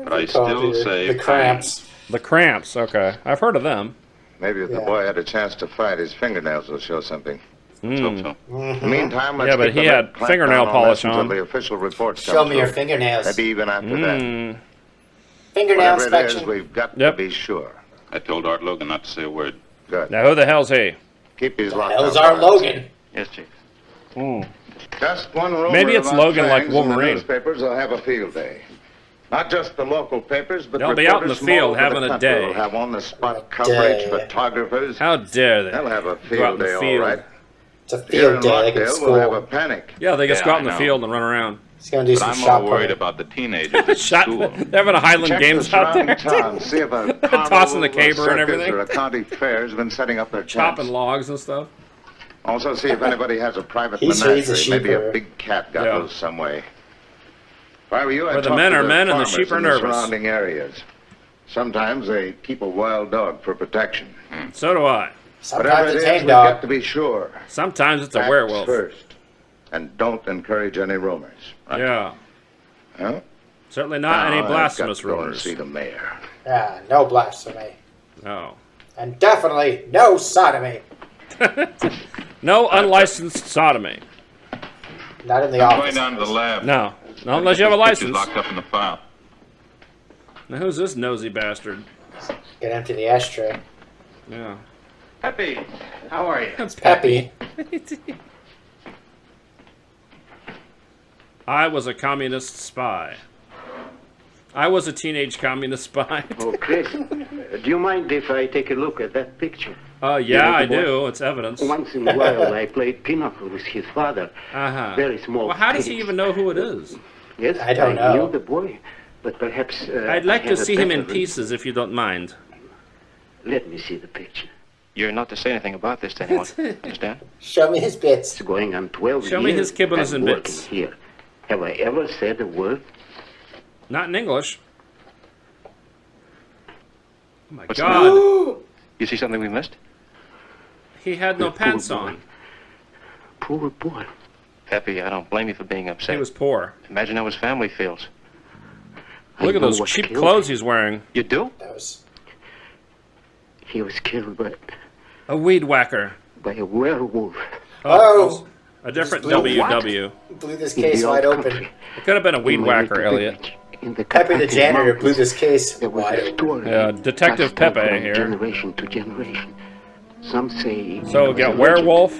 But I still Called say the Cramps. The Cramps, okay. I've heard of them. Maybe if the boy had a chance to fight, his fingernails will show something. Let's hope so. Meantime, let's Yeah, but keep the he had clamp fingernail down polish this on. until the official reports Show come me your through. fingernails. Maybe even after that. Fingernail Whatever it is, inspection. we've got Yep. to be sure. I told Art Logan not to say a word. Good. Now, who the hell's he? Keep these The locked hell's down. our Logan? Yes, Chief. Just one rumor Maybe it's about Logan like fangs in the Wolverine. newspapers will have a field day. Not just the local papers, but They'll be out in the reporters from all field over having the a country day. will have on-the-spot coverage, day. photographers. How dare they? They'll have a Go out field in the day, all field. right. It's a Here field in day, like in Rockdale, we'll have a school. panic. Yeah, they just go out in the I know. field and run around. He's gonna do But some I'm shot more worried putting. about the teenagers at Shot, school. they're having a Highland Check Games the out there. surrounding town, see if a Tossing the carnival, caber and circus, everything. or a county fair has been setting up their Chopping tents. logs and stuff. Also, see if anybody has a private He's a menagerie. sheep Maybe a herder. big cat got Yeah. loose some way. If I were you, I'd Where the talk men to are men and the farmers sheep are in nervous. surrounding areas. Sometimes they keep a wild dog for protection. So do I. Whatever Sometimes it a is, tame we've dog. got to be sure. Sometimes it's a Facts werewolf. first, and don't encourage any rumors. Yeah. Huh? Certainly not any Now, blasphemous I've got to go and rumors. see the mayor. Yeah, no blasphemy. No. And definitely no sodomy. No unlicensed sodomy. Not in the I'm going office. down to the lab. No. Not unless you have a Those pictures license. locked up in the file. Now, who's this nosy bastard? Get empty the ashtray. Yeah. Peppy, how are you? That's Peppy. I was a communist spy. I was a teenage communist spy. Oh, Chris, do you mind if I take a look at that picture? Yeah, I do. It's evidence. Once in a while, I played pinochle with his father. Uh-huh. Very small. Well, how does he kids. even know who it is? Yes, I don't know. knew the boy, but perhaps... I'd like to see him in pieces, if you don't mind. Let me see the picture. You're not to say anything about this to anyone. Understand? Show me his bits. It's going on 12 years. Show me his kibbles and bits. Here. Have I ever said a word? Not in English. Oh my What's God. You see something we missed? He had no pants on. Poor boy. Peppy, I don't blame you for being upset. He was poor. Imagine how his family feels. Look at those cheap clothes he's wearing. You do? He was killed by... A weed whacker. By a werewolf. Oh! A different WW. Blew this case wide open. It could have been a weed whacker, Elliot. Pepe the janitor blew this case wide open. Yeah, Detective Pepe here. Generation to generation. Some say... So we got werewolf,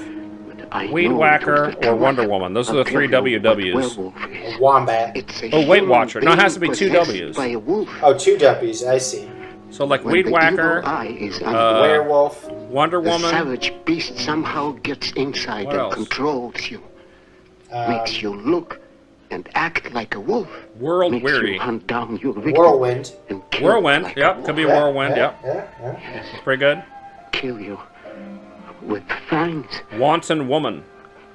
weed whacker, or Wonder Woman. Those are the three WWs. Wombat. Oh, Weight Watcher. No, it has to be two W's. Oh, two W's. I see. So like weed whacker, werewolf, Wonder Woman. The savage beast somehow gets inside and controls you. Makes you look and act like a wolf. World Makes weary. you hunt down your victim. Whirlwind. Whirlwind. Like Yep, could be a whirlwind. Yep. Yeah. Pretty good. Kill you with fangs. Wanton woman.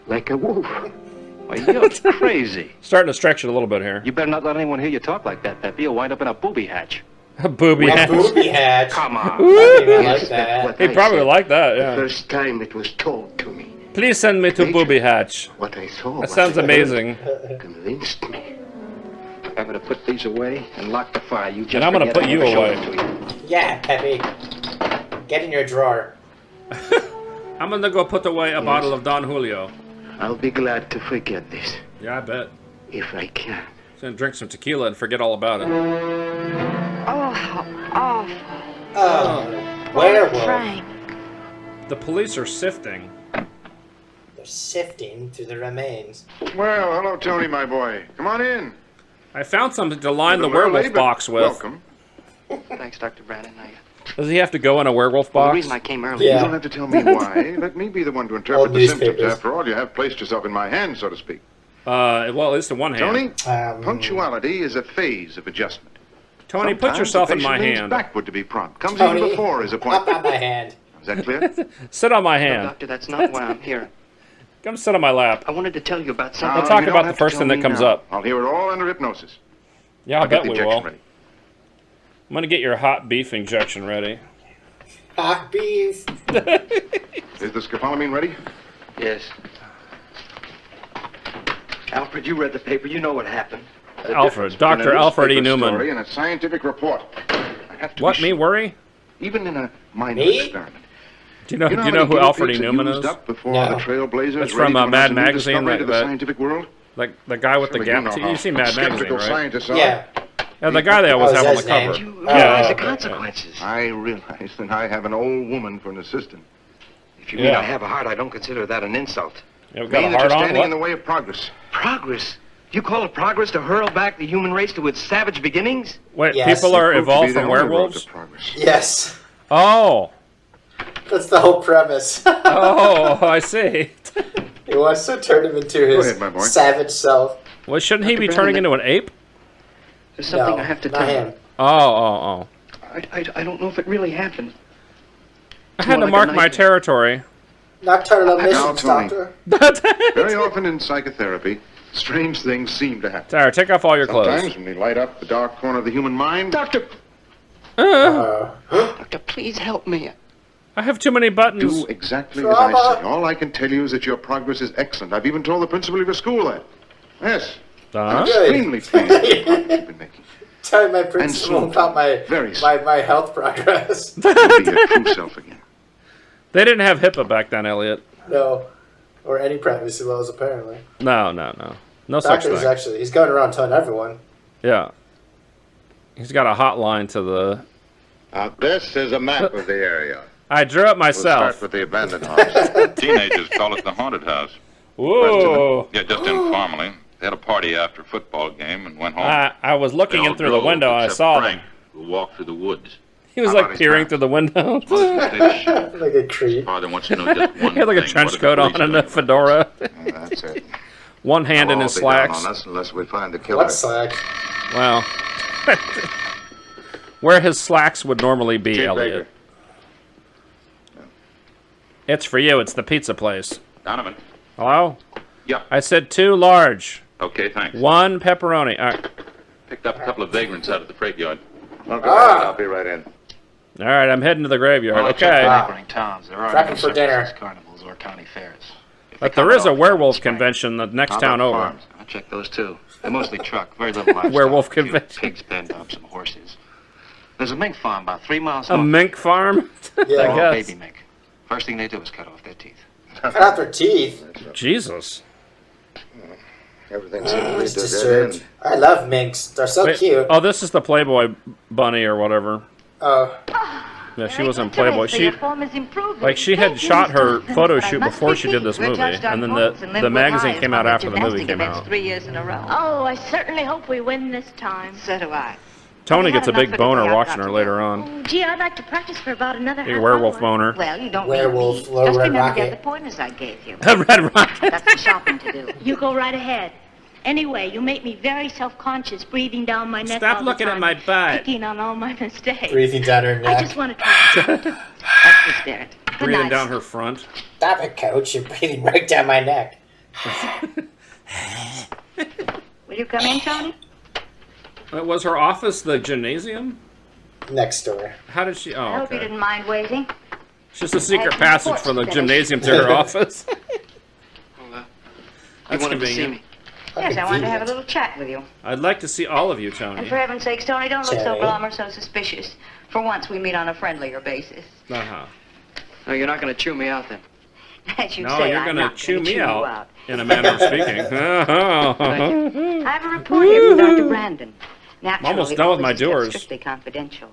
Like a wolf. Why, you're crazy. Starting to stretch it a little bit here. You better not let anyone hear you talk like that, Peppy. You'll wind up in a booby hatch. A booby hatch. Booby hatch. Come on. I like that. He probably would like that, yeah. The first time it was told to me. Please send me to booby hatch. What I saw. That sounds amazing. Convinced me. I'm going to put these away and lock the fire. You just And I'm going to put you away. Yeah, Pepe. Get in your drawer. I'm going to go put away a bottle of Don Julio. I'll be glad to forget this. Yeah, I bet. If I can. He's going to drink some tequila and forget all about it. Oh, how awful. Oh, werewolf. Frank. The police are sifting. They're sifting through the remains. Well, hello, Tony, my boy. Come on in. I found something to line the werewolf box with. Welcome. Thanks, Dr. Brandon. Does he have to go in a werewolf Well, the box? reason I came early... You don't have to tell me why. Let me be the one to interpret the symptoms. After all, you have placed yourself in my hands, so to speak. Well, at least in one hand. Tony, punctuality is a phase of adjustment. Tony, put yourself in my hand. Backward to be prompt. Comes even before his appointment. Up on my hand. Is that clear? Sit on my hand. No, doctor, that's not why I'm here. Come sit on my lap. I wanted to tell you about something. We'll talk about the first thing that comes up. I'll hear it all under hypnosis. Yeah, I bet we will. Ready. I'm going to get your hot beef injection ready. Hot beef. Is the scopolamine ready? Yes. Alfred, you read the paper. You know what happened. Alfred, Dr. Alfred E. Newman. Story and a scientific report. I have to What, me worry? Even in a minor experiment. Do you know who Alfred E. Newman is? Before the Trailblazers That's from Mad Magazine. The scientific world. Like the guy with the gap. You see Mad Magazine, right? Scientists are. Yeah. Yeah, the guy they always have on the cover. You realize the consequences. I realize that I have an old woman for an assistant. If you mean I have a heart, I don't consider that an insult. You've got a Mean that heart you're on? standing What? in the way of progress. Progress? You call it progress to hurl back the human race to its savage beginnings? Wait, Yes. people are Proved to evolved be the from only road to werewolves? progress. Yes. Oh. That's the whole premise. Oh, I see. He wants to turn him into Go his ahead, my boy. savage self. Well, shouldn't he be turning into an ape? There's something No, I have to not tell him. you. Oh. I don't know if it really happened. I had to More like mark a my nightmare. territory. Nocturnal Now, missions, Tony. Doctor. Very often in psychotherapy, strange things seem to happen. Sorry, take off all your clothes. Sometimes when we light up the dark corner of the human mind... Doctor, please help me. I have too many buttons. Do exactly as I say. All I can tell you is that your progress is excellent. I've even told the principal of your school that. Yes. I'm extremely pleased with the progress you've been making. Tell my principal about my health progress. Be your true self again. They didn't have HIPAA back then, Elliot. No. Or any privacy laws, apparently. No. No such Doctor's thing. actually, he's going around telling everyone. Yeah. He's got a hotline to the... This is a map of the area. I drew it myself. We'll start with the abandoned house. Teenagers call it the haunted house. Whoa. Yeah, just informally. They had a party after a football game and went home. I was looking in through the window and I saw Frank, them. who walked through the woods. He was like peering through the window. Like a creep. Father wants to know just one He had like a thing. trench What are coat the on police and a doing? fedora. That's it. one hand in his slacks. On us unless we find the killer. What slacks? Well, where his slacks would normally be, Chief Elliot. Baker. It's for you. It's the pizza place. Donovan. Hello? Yeah. I said 2 large. Okay, thanks. 1 pepperoni. All right. Picked up a couple of vagrants out at the freight yard. Okay, I'll be right in. All right, I'm heading to the graveyard. Well, Okay. neighboring towns. There are Prepping for dinner. Carnivals or county fairs. But there is a werewolf convention the next town over. Farms. I check those too. They're mostly truck, very little livestock. Werewolf convention. Pigs penned up, some horses. There's a mink farm about 3 miles A north. mink farm? They're I all guess. baby mink. First thing they do is cut off their teeth. Cut out their teeth? Jesus. Everything seems to be It's to disturbed. dead end. I love minks. They're so Wait, cute. oh, this is the Playboy bunny or whatever. Oh. Yeah, she was in Playboy. She had shot her photo shoot before she did this movie, and then the magazine came out after the movie came out. 3 years in a row. Oh, I certainly hope we win this time. So do I. Tony gets a big boner watching her later on. Oh, gee, I'd like to practice for about another Big werewolf boner. Well, you don't Werewolf, need me. low Just red remember to get rocket. the pointers I gave you. Red rocket. That's the shopping to do. You go right ahead. Anyway, you make me very self-conscious breathing down my neck. Stop all looking the at time, my butt. Picking on all my mistakes. Breathing down her I neck. just want to try. That's the spirit. Good Breathing night. down her front. Stop it, coach. You're breathing right down my neck. Will you come in, Tony? Was her office the gymnasium? Next door. How did she? I Oh, hope you okay. didn't mind waiting. It's just a secret I have passage reports from the to gymnasium to finish. her office. You That's wanted to see convenient. me. Yes, I wanted to have a little chat with you. I'd like to see all of you, And Tony. for heaven's sakes, Tony, don't look so Cherry. glum or so suspicious. For once, we meet on a friendlier basis. Uh-huh. No, you're not going to chew me out then. As you No, say, you're I'm gonna not chew gonna me you out, in a manner of speaking. I have a report here from Dr. Brandon. Naturally, almost done with my all this is kept doers. strictly confidential.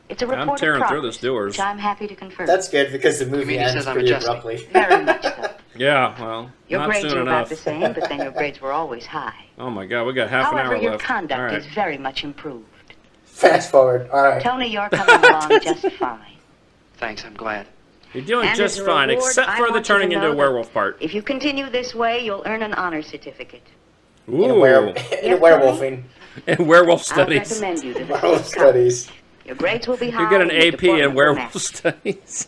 It's a report I'm of tearing through progress, this doers. which I'm happy to confirm. That's good because the movie Meaning ends says I'm pretty adjusting. abruptly. Very much so. Yeah, well, Your not grades soon are about enough. the same, but then your grades were always high. Oh my God, we got half However, an hour your left. conduct All right. is very much improved. Fast forward. All right. Tony, you're coming along just fine. Thanks, I'm glad. You're doing And just as a fine, reward, except I for the want you to turning into know a werewolf part. If you continue this way, you'll earn an honor certificate. Ooh, In werewolfing. in werewolf I studies. recommend you to Werewolf studies. Your grades will be high. You get an and your AP in deployment will werewolf match. studies.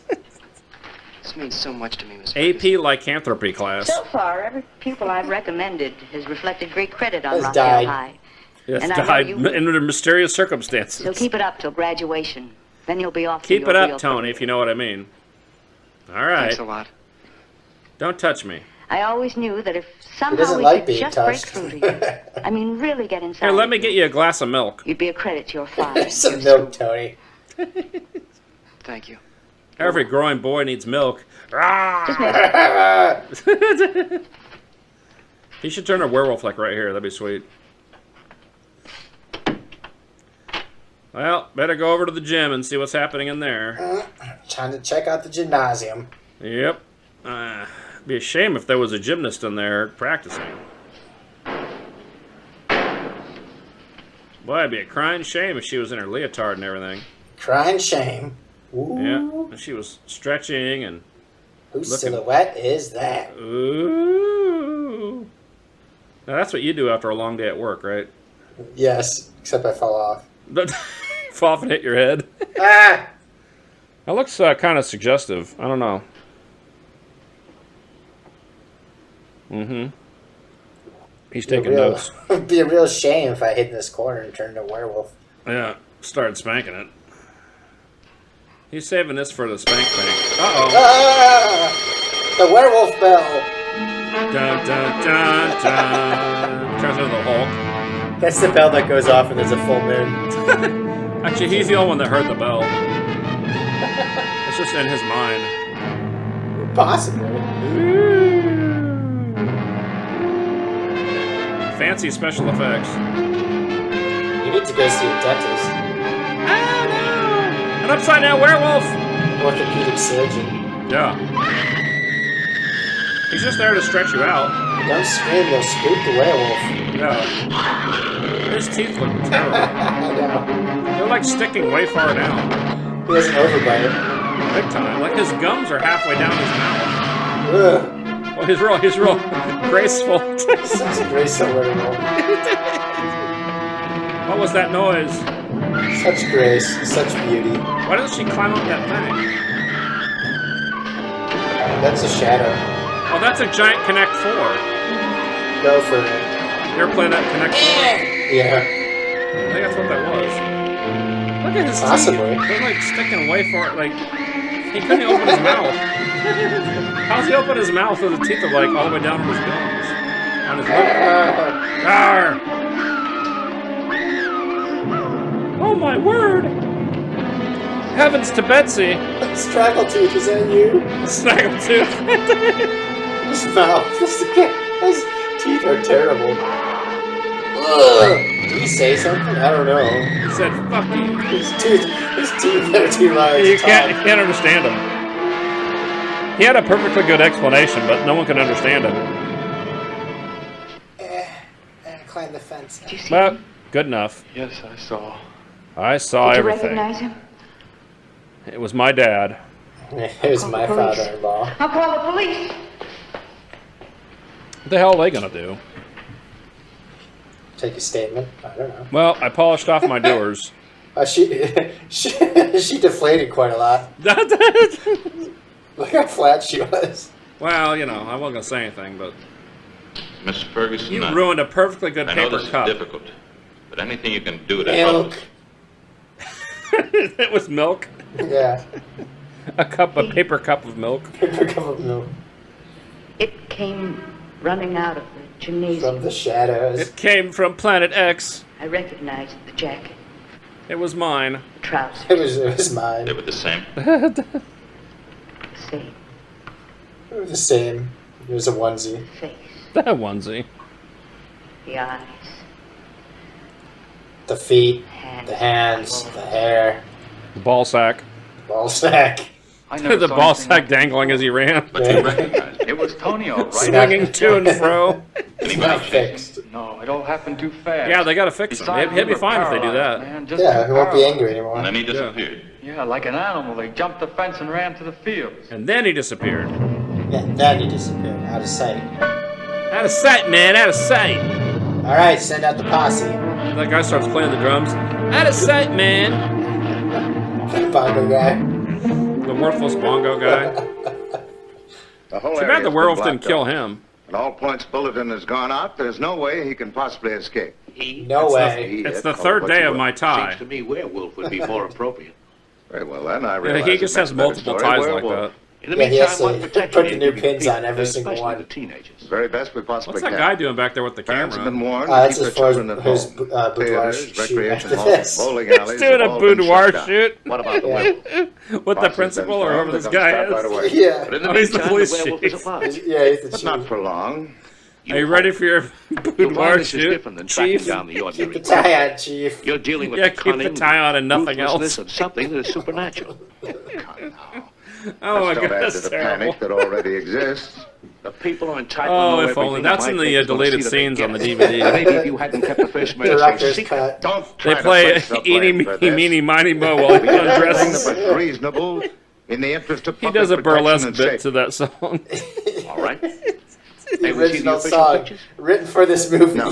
This means so much to me, Miss AP lycanthropy class. So far, every pupil I've recommended has reflected great credit on Has Rockdale died. High. Yes, And I know died you will. under mysterious circumstances. So keep it up till graduation. Then you'll be off to Keep your it up, real Tony, career. if you know what I mean. All right. Thanks a lot. Don't touch me. I always knew that if somehow doesn't we like could being just touched. break through to you, I mean really get inside Here, let of me get you a glass of milk. you'd be a credit to your father. Some your milk, Tony. Thank you. Every growing boy needs milk. Just make He should turn a werewolf like right here. That'd be sweet. Well, better go over to the gym and see what's happening in there. Trying to check out the gymnasium. Yep. Be a shame if there was a gymnast in there practicing. Boy, it'd be a crying shame if she was in her leotard and everything. Crying shame. Ooh. Yeah, and she was stretching and Whose looking. silhouette is that? Ooh. Now that's what you do after a long day at work, right? Yes, except I fall off. Fall off and hit your head. Ah! That looks kind of suggestive. I don't know. Mm-hmm. He's taking notes. It'd be a real shame if I hid in this corner and turned into a werewolf. Yeah, started spanking it. He's saving this for the spank bank. Uh-oh. Ah! The werewolf bell! Dun, dun, dun, dun. Turns into the Hulk. That's the bell that goes off when there's a full moon. Actually, he's the only one that heard the bell. It's just in his mind. Possibly. Fancy special effects. You need to go see a dentist. Oh no! An upside down werewolf! Orthopedic surgeon. Yeah. He's just there to stretch you out. Don't scream, you'll spook the werewolf. Yeah. His teeth look terrible. I know. They're like sticking way far down. He has an overbite. Big time. Like his gums are halfway down his mouth. Ugh. Oh, he's real graceful. Such a graceful little woman. What was that noise? Such grace, such beauty. Why doesn't she climb up that thing? That's a shadow. Oh, that's a giant Connect 4. Go for it. You ever play that Connect 4? Yeah. I think that's what that was. Look at his Possibly. teeth. They're like sticking away for it. Like, he couldn't open his mouth. How's he open his mouth with the teeth are like all the way down on his gums? On his lip. Arr! Oh my word! Heavens to Betsy! Straggletooth, is that you? Snaggletooth. His mouth, his teeth are terrible. Ugh. Did he say something? I don't know. He said, "Fuck you." His teeth are too large. You can't understand him. He had a perfectly good explanation, but no one could understand him. Climb the fence. Well, good enough. Yes, I saw. I saw Did you everything. recognize him? It was my dad. It was my father-in-law. I'll call the police. What the hell are they gonna do? Take a statement. I don't know. Well, I polished off my doors. She deflated quite a lot. Look how flat she was. Well, you know, I wasn't gonna say anything, but Miss Ferguson, you ruined a perfectly good I know paper this cup. is difficult, but anything you can do to help Milk. us. It was milk. Yeah. A paper cup of milk. Paper cup of milk. It came running out of the gymnasium. From the shadows. It came from Planet X. I recognized the jacket. It was mine. The trousers. It was mine. They were the same. The same. It was the same. It was a onesie. Face. That onesie. The eyes. The feet. The hands. The hair. The ball sack. Ball sack. The ball sack dangling as he ran. But you recognized It was Tony, all right. Swinging to and fro. It's not fixed. No, it all happened too fast. Yeah, they gotta fix him. He'll be fine if they do that. Man, just Yeah, he won't be angry anymore. And then he disappeared. Yeah, like an animal. They jumped the fence and ran to the fields. And then he disappeared. Yeah, then he disappeared. Out of sight. Out of sight, man. Out of sight. Alright, send out the posse. That guy starts playing the drums. Out of sight, man. Bongo guy. The worthless bongo guy. The whole Too bad area's the been werewolf blocked didn't kill up. him. An all-points bulletin has gone out. There's no way he can possibly escape. No way. It's the third day of my tie. Seems to me werewolf would be more appropriate. Very well, then. I Yeah, realize he it just makes has a better multiple story. ties like Werewolf. that. In the Yeah, he meantime, has what to protection put the do new you give pins people, on every single especially one. the teenagers? Very best we possibly What's can. that guy doing back there with the Parents have camera? been warned to That's keep his their children at his home. boudoir Theaters, shoot recreation after halls, this. bowling He's alleys doing have a all been boudoir shut down. shoot. What about the Yeah. werewolf? With the Bosses principal been or whoever formed, this they're gonna guy stop right is. away. Yeah. But in the Oh, he's the meantime, police the werewolf chief. is a boss. Yeah, he's the But chief. not for long. Are you ready for your You'll boudoir find this is shoot, different than tracking Chief? down the Keep ordinary. the tie on, chief. You're dealing with Yeah, the keep the cunning, tie on and nothing ruthlessness else. of something that is supernatural. Oh my Let's god, don't add that's to the terrible. panic that already exists. The people are entitled Oh, to know if everything only. that That's might in make the us wanna deleted see that they scenes on the get it. DVD. Maybe if you hadn't kept the first murder so Director's secret. cut. Don't They try play to place the Eeny, blame for Meeny, this. Meeny, Miny, Mo while he Everything undresses. but reasonable in the interest of He public does a protection burlesque and bit safety. to that song. All right. The Hey, we see the original official song pictures? written for this movie. No.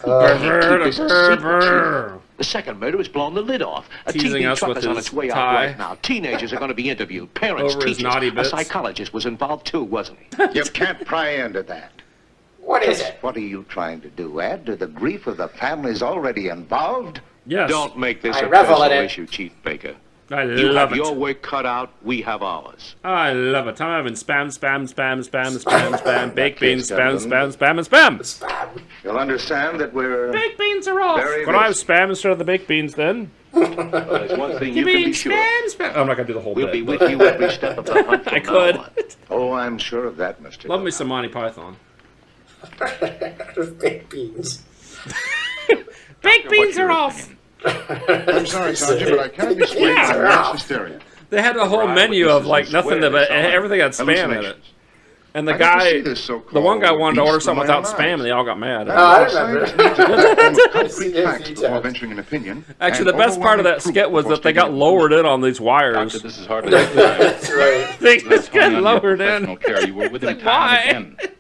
Pervert, Keep this a secret, pervert. Chief. The second murder has blown the lid off. A Teasing TV us truck with is on his its way tie. out right now. Teenagers are going to be interviewed. Parents, Over his teachers. naughty A bits. psychologist was involved too, wasn't he? You can't pry into that. What is it? What are you trying to do? Add to the grief of the families already involved? Yes. Don't make this I a revel in personal it. issue, Chief Baker. I You love have your it. work cut out. We have ours. I love it. I'm having spam, spam, spam, spam, spam, spam, baked beans, That spam, kid's spam, spam, and spam. You'll understand that we're... Baked beans are off. Very Could I have rich. spam instead of the baked beans then? Well, there's one thing you You can mean be sure. spam, spam? Oh, I'm not gonna do the whole We'll bit. be but- with you every step of the hunt from I now could. on. Oh, I'm sure of that, Mr. Love me some Monty Python. Baked beans. Baked beans are off. I'm sorry, Sergeant, but I can't be swayed by mass hysteria. They had a whole menu of like nothing but everything had spam in it. And the guy, the one guy wanted to order something without spam, and they all got mad. Oh, I remember. Actually, the best part of that skit was that they got lowered in on these wires. Doctor, this is hardly That's right. They just got lowered in. Care. You were with him time and again.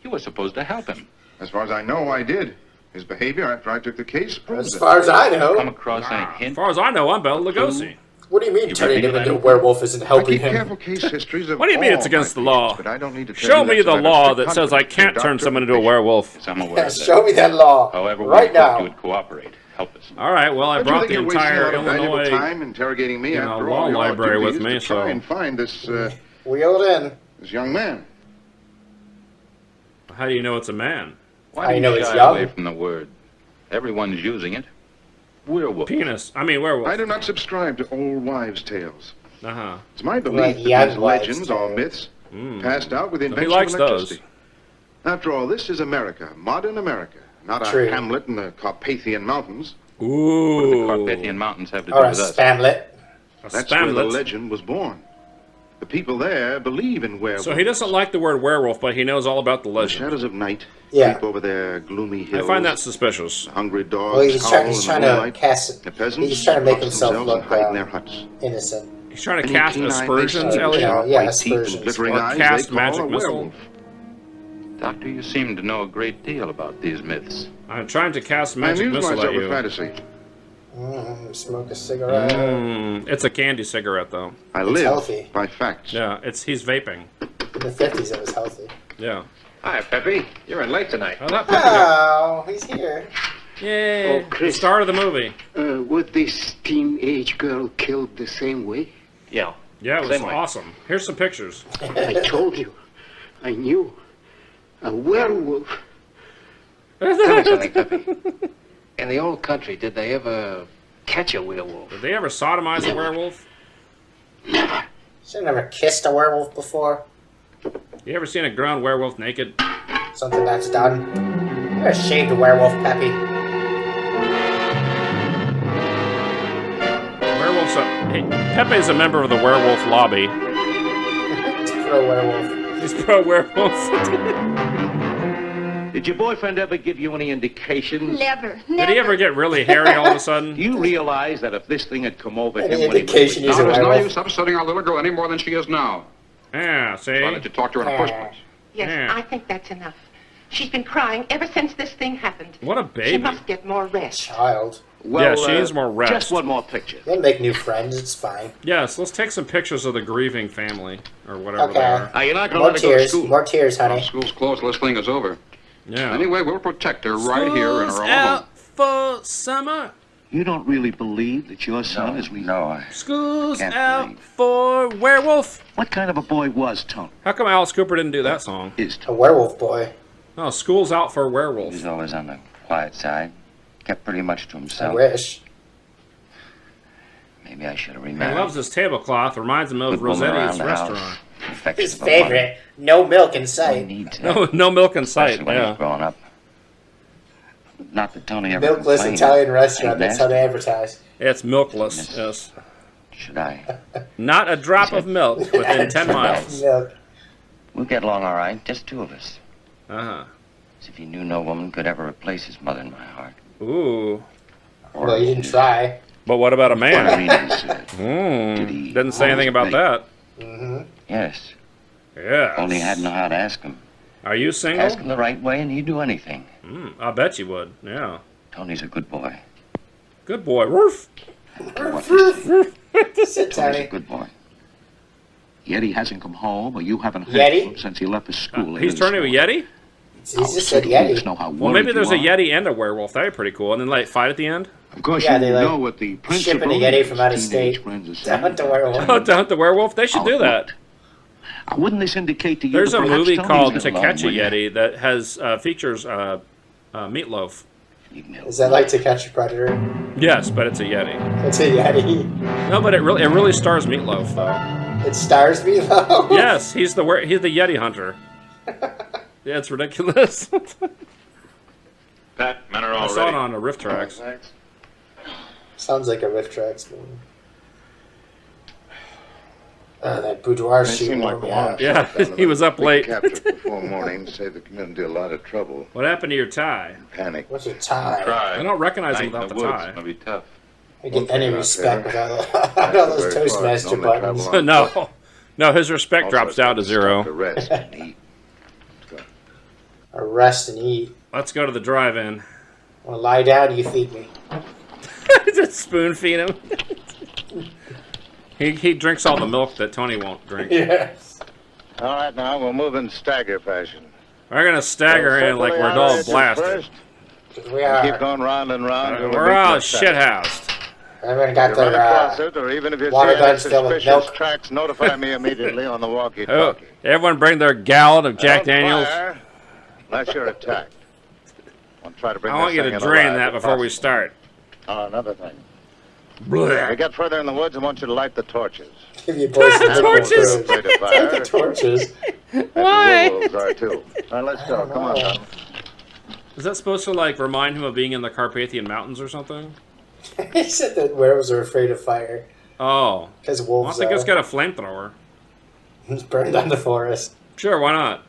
You were supposed to help him. As far as I know, I did. His behavior after I took the case proves As far as I know. Come across any hint? As far as I know, I'm Bela Lugosi. What do you mean turning him into a werewolf isn't helping him? Careful case histories of What do you mean it's against the law? but I don't need to tell Show you me that's the a matter of law strict that says I confidence can't between turn doctor someone and into a werewolf. I'm aware of that. Show me that law. However, right now. You would cooperate. Help us. All right, well, I brought the entire Illinois time interrogating me after law all, library with me, to so... try and find this, Wheeled in. this young man. How do you know it's a man? Why do you know it's shy young? away from the word? Everyone's using it. Werewolf. Penis. I mean, werewolf. I do not subscribe to old wives' tales. Uh-huh. It's my belief that these legends or myths passed out with the invention of electricity. After all, this is America, modern America, not a hamlet in the Carpathian Mountains. Ooh. What do the Carpathian Mountains have to do Or a with us? spamlet. That's where the legend was born. The people there believe in werewolves. So he doesn't like the word werewolf, but he knows all about the The legend. shadows of night Yeah. creep over their gloomy hills. I find that suspicious. Hungry dogs Well, he's trying howl to in the cast. The peasants He's trying to make box himself themselves and look hide in their huts. innocent. He's trying to Any cast keen-eyed aspersions, may Elliot. sharp Yeah, white teeth and aspersions. glittering Or eyes cast they call magic a missile. werewolf. Doctor, you seem to know a great deal about these myths. I'm trying to cast I magic amuse missile myself at with you. fantasy. Smoke a cigarette. It's a candy cigarette, though. I live healthy. by facts. Yeah, he's vaping. In the 50s, it was healthy. Yeah. Hi, Peppy. You're in late tonight. How's that Peppy? Oh, he's here. Yay! Oh, Chris. The star of the movie. Was this teenage girl killed the same way? Yeah. Yeah, it was Same way. awesome. Here's some pictures. I told you. I knew. A werewolf. Tell me something, Peppy. In the old country, did they ever catch a werewolf? Did they ever sodomize a werewolf? Never. Should have never kissed a werewolf before. You ever seen a grown werewolf naked? Something that's done. You ever shaved a werewolf, Peppy? Werewolf's hey, Pepe's a member of the werewolf lobby. Pro werewolf. He's pro werewolf. Did your boyfriend ever give you any indications? Never. Did he ever get really hairy all of a sudden? Do you realize that if this thing had come over Any him when he indication was he's a Now, there's no werewolf? use upsetting our little girl any more than she is now. Yeah, see? Why did you talk to her in the first place? Yes, Yeah. I think that's enough. She's been crying ever since this thing happened. What a She baby. must get more rest. Child. Yeah, she needs more rest. Just one more picture. They'll make new friends. It's fine. Yes, let's take some pictures of the grieving family, or whatever they Okay. are. You're not going to More let her go to tears. school. More tears, Well, honey. school's closed till this thing is over. Yeah. Anyway, we'll protect her right here in her School's own home. out for summer. You don't really believe that your son is... No, School's Can't out believe. for werewolf. What kind of a boy was Tony? How come Alice Cooper didn't do that song? A werewolf boy. Oh, school's out for he werewolf. was always on the quiet side. Kept pretty much to I himself. wish. Maybe I should have He remarried. loves his tablecloth. Reminds him of Good woman around Rossetti's the restaurant. house. Affection His of a mother. favorite. No milk in We sight. need to. No milk in sight. Especially when he's Yeah. growing up. Not that Tony ever Milkless complained. Italian restaurant. Ain't That's how nasty. they advertise. It's milkless. Yes. Should I? Not a drop of milk within 10 miles. Milk. We'll get along all right. Just two of us. Uh-huh. As if he knew no woman could ever replace his mother in my heart. Ooh. Well, you didn't try. But what about a What man? Arenas said. Didn't say anything about that. Mm-hmm. Yes. Yeah. Only hadn't know how to ask him. Are you single? Ask him the right way and he'd do anything. I bet you would. Yeah. Tony's a good boy. Good boy. Roof. Sit, Tony's a Tony. good boy. Yet he hasn't come home, or you haven't heard Yeti? from him since he left the school. He's turning a Yeti? He just said Yeti. Know how Well, maybe worried there's you a are. Yeti and a werewolf. That'd be pretty cool. And then, like, fight at the end? Of course, Yeah, you they, know like, what the shipping principle a Yeti is. from out of Teenage state friends are to hunt the werewolf. Oh, to hunt the werewolf? They should do that. Wouldn't this indicate to you There's that a perhaps movie Tony's called got To along Catch a with you? Yeti that has features Meatloaf. Is that like To Catch a Predator? Yes, but it's a Yeti. It's a Yeti. No, but it really stars Meatloaf though. It stars me though. Yes, he's the Yeti hunter. Yeah, it's ridiculous. Pat, men are all I saw it ready. on the Riff Tracks. Sounds like a Riff Tracks movie. That boudoir They shoot. seemed like a long shot Yeah, down to he was up big late. captures before morning saved the community a lot of trouble. What happened to your tie? Panic. What's your tie? I don't recognize him Night in without the woods tie. is gonna be tough. I get any respect without all those Toastmaster buttons. No, his respect drops down to 0. Rest and eat. Rest and eat. Let's go to the drive-in. Want to lie down? You feed me. Just spoon feed him. He drinks all the milk that Tony won't drink. Yes. All right, now we'll move in stagger fashion. We're gonna stagger in like we're all blasted. We are. Keep going round and round. We're all shithoused. Everyone got Run across their it, or even if you water see any guns filled with suspicious milk. tracks, notify me immediately on the Oh, walkie-talkie. everyone bring their gallon of Jack Don't Daniels. fire unless you're attacked. I'll try to bring I want this you thing to in drain alive that if before we possible. start. Oh, another thing. Blech. We get further in the woods, I want you to light the torches. Give you boys some Torches. Light the torches. Why? The wolves are too. All right, let's go. Come on, Tom. Is that supposed to like remind him of being in the Carpathian Mountains or something? He said that werewolves are afraid of fire. Oh. Because I wolves think it's are. got a flamethrower. It's burned down the forest. Sure, why not?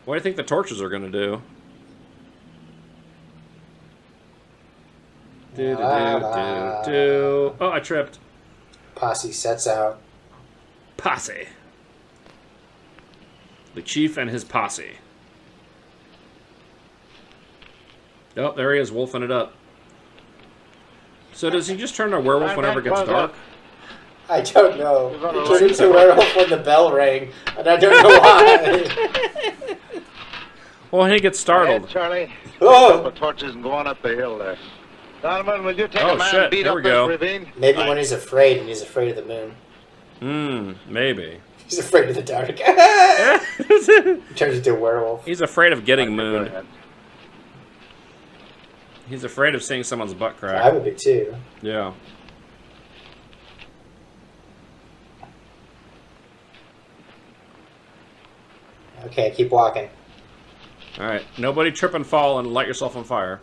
What do you think the torches are going to do? Do. Oh, I tripped. Posse sets out. Posse. The chief and his posse. Oh, there he is, wolfing it up. So does he just turn to a werewolf whenever it gets dark? I don't know. He turned into a werewolf when the bell rang, and I don't know why. Well, he gets startled. Hey, Charlie, Oh. a couple of torches and go on up the hill there. Donovan, will you take Oh, a man shit, and beat here up we this go. ravine? Maybe when he's afraid, and he's afraid of the moon. Maybe. He's afraid of the dark. He turns into a werewolf. He's afraid of getting mooned. He's afraid of seeing someone's butt crack. I would be too. Yeah. Okay, keep walking. Alright, nobody trip and fall and light yourself on fire.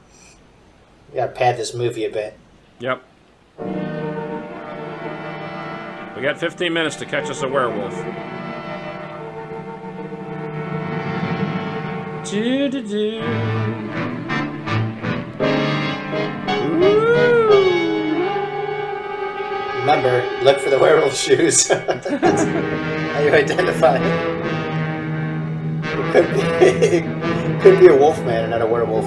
We gotta pad this movie a bit. Yep. We got 15 minutes to catch us a werewolf. Remember, look for the werewolf shoes. That's how you identify it. It could be a wolf man and not a werewolf.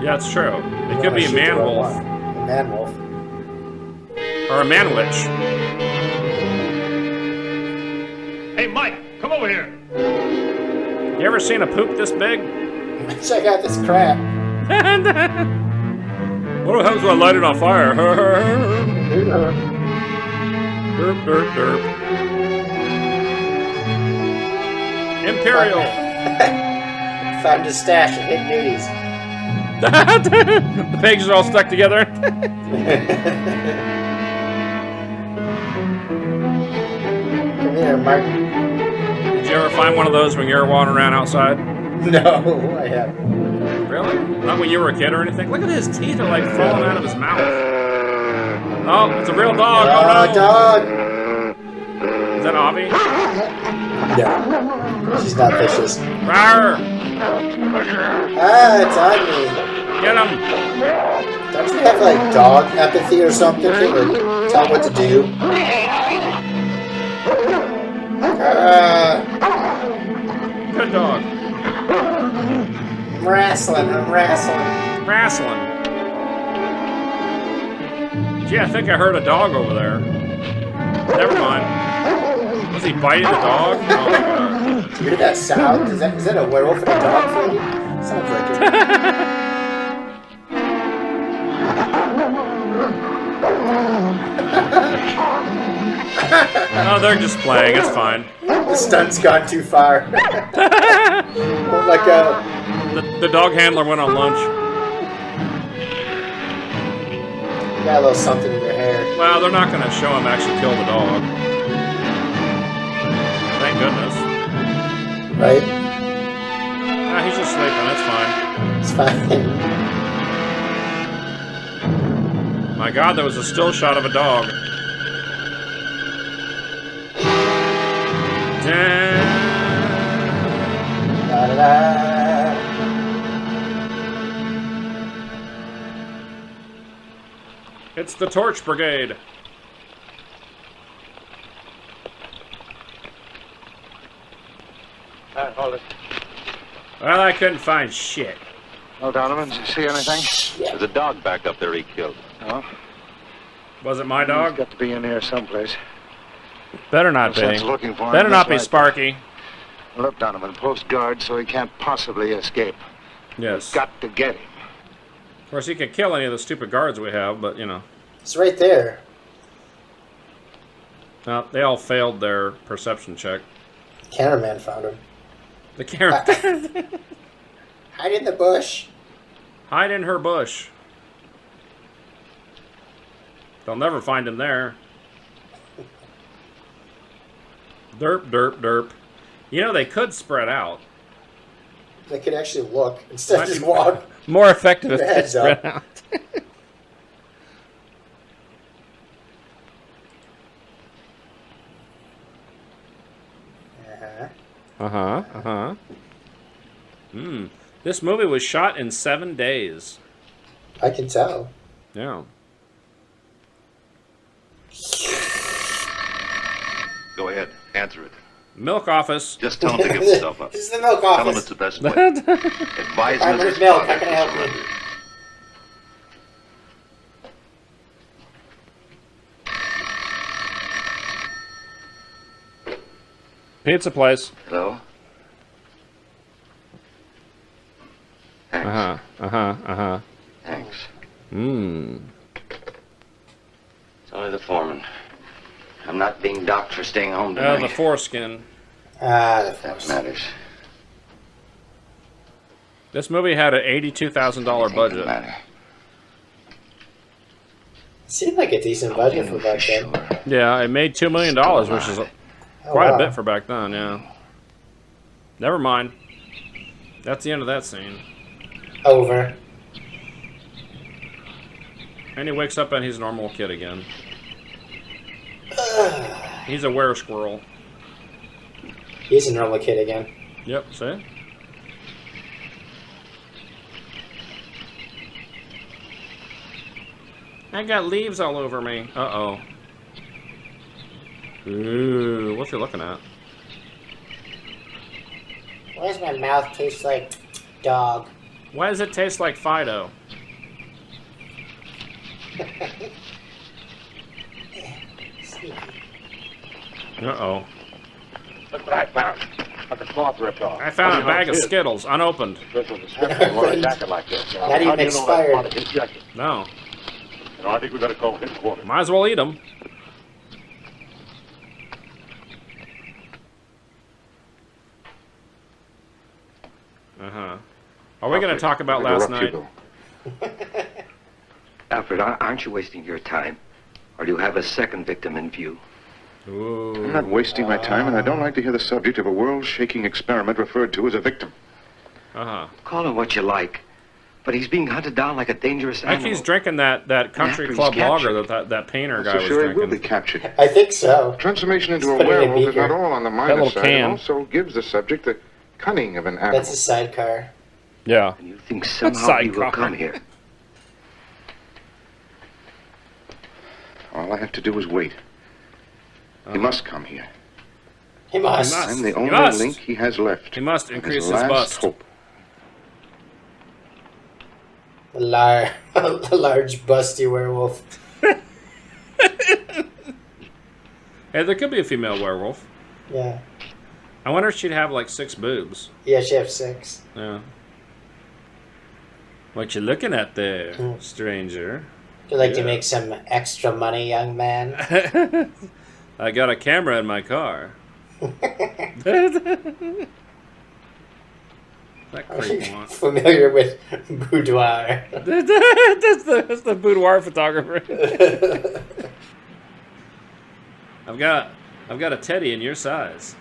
Yeah, it's true. It could be a man wolf. A man wolf. Or a man witch. Hey, Mike, come over here. You ever seen a poop this big? Check out this crap. What happens when I light it on fire? Derp, derp, derp. Imperial. Found his stash of hidden nudies. The pages are all stuck together. Come here, Mark. Did you ever find one of those when you were wandering around outside? No, I haven't. Really? Not when you were a kid or anything? Look at his teeth are like falling out of his mouth. Oh, it's a real dog. Oh, no. Dog. Is that Avi? No. She's not vicious. Rawr. Ah, it's on me. Get him. Don't you have like dog empathy or something? Or tell them what to do? Good dog. I'm wrestling. Wrestling. Gee, I think I heard a dog over there. Never mind. Was he biting the dog? Oh my god. You hear that sound? Is that a werewolf and a dog fighting? Sounds like it. Oh, they're just playing. It's fine. The stunt's gone too far. Like the dog handler went on lunch. You got a little something in your hair. Well, they're not going to show him actually kill the dog. Thank goodness. Right? Ah, he's just sleeping. That's fine. It's fine. My god, there was a still shot of a dog. It's the Torch Brigade. Hold it. Well, I couldn't find shit. No, Donovan, did you see anything? There's a dog back up there he killed. No. Was it my dog? He's got to be in here someplace. Better not be. Looking for him. Better not be Right. Sparky. Look, Donovan, post guard so he can't possibly escape. Yes. We've got to get him. Of course, he could kill any of the stupid guards we have, but, you know. It's right there. No, they all failed their perception check. Cameraman found him. The camera. Hide in the bush. Hide in her bush. They'll never find him there. Derp, derp, derp. You know, they could spread out. They could actually look instead of just walk. More effective if they Heads spread up. out. Uh-huh. This movie was shot in 7 days. I can tell. Yeah. Go ahead, answer it. Milk office. Just tell him to give himself up. This is the milk Tell him office. it's the best way. Advise I'm Mrs. with milk. Potter How can I to help you? surrender. Pizza place. Hello? Thanks. Thanks. It's only the foreman. I'm not being docked for staying home tonight. The foreskin. The That matters. This movie had an $82,000 budget. Seemed like a decent budget for back then. Yeah, it made $2 million, which is quite a bit for back then, yeah. Never mind. That's the end of that scene. Over. And he wakes up and he's a normal kid again. He's a were-squirrel. He's a normal kid again. Yep, see? I got leaves all over me. Uh-oh. Ooh, what's he looking at? Why does my mouth taste like dog? Why does it taste like Fido? Uh-oh. Look what I found. Like a cloth ripped off. I found a bag of Skittles, unopened. This was a script for a jacket like this. Not even expired. No. You know, I think we better call headquarters. Might as well eat them. Uh-huh. Are we going to talk about last night? Alfred, aren't you wasting your time? Or do you have a second victim in view? Ooh. I'm not wasting my time, and I don't like to hear the subject of a world-shaking experiment referred to as a victim. Uh-huh. Call him what you like, but he's being hunted down like a dangerous animal. I think he's drinking that country club lager that painter guy was sure drinking. He will be captured. I think so. Transformation into a Put it in a werewolf is beaker. not all on the minor little side. can. It also gives the subject the cunning of an animal. That's a sidecar. Yeah. And you think somehow he will Sidecar. come here? All I have to do is wait. He must come here. He must. I'm the He only must. link he has left. He must of increase his his last bust. hope. A large busty werewolf. Hey, there could be a female werewolf. Yeah. I wonder if she'd have like 6 boobs. Yeah, she has 6. Yeah. What you looking at there, stranger? Would you like to make some extra money, young man? I got a camera in my car. That creep wants. Familiar with boudoir. that's the boudoir photographer. I've got a teddy in your size.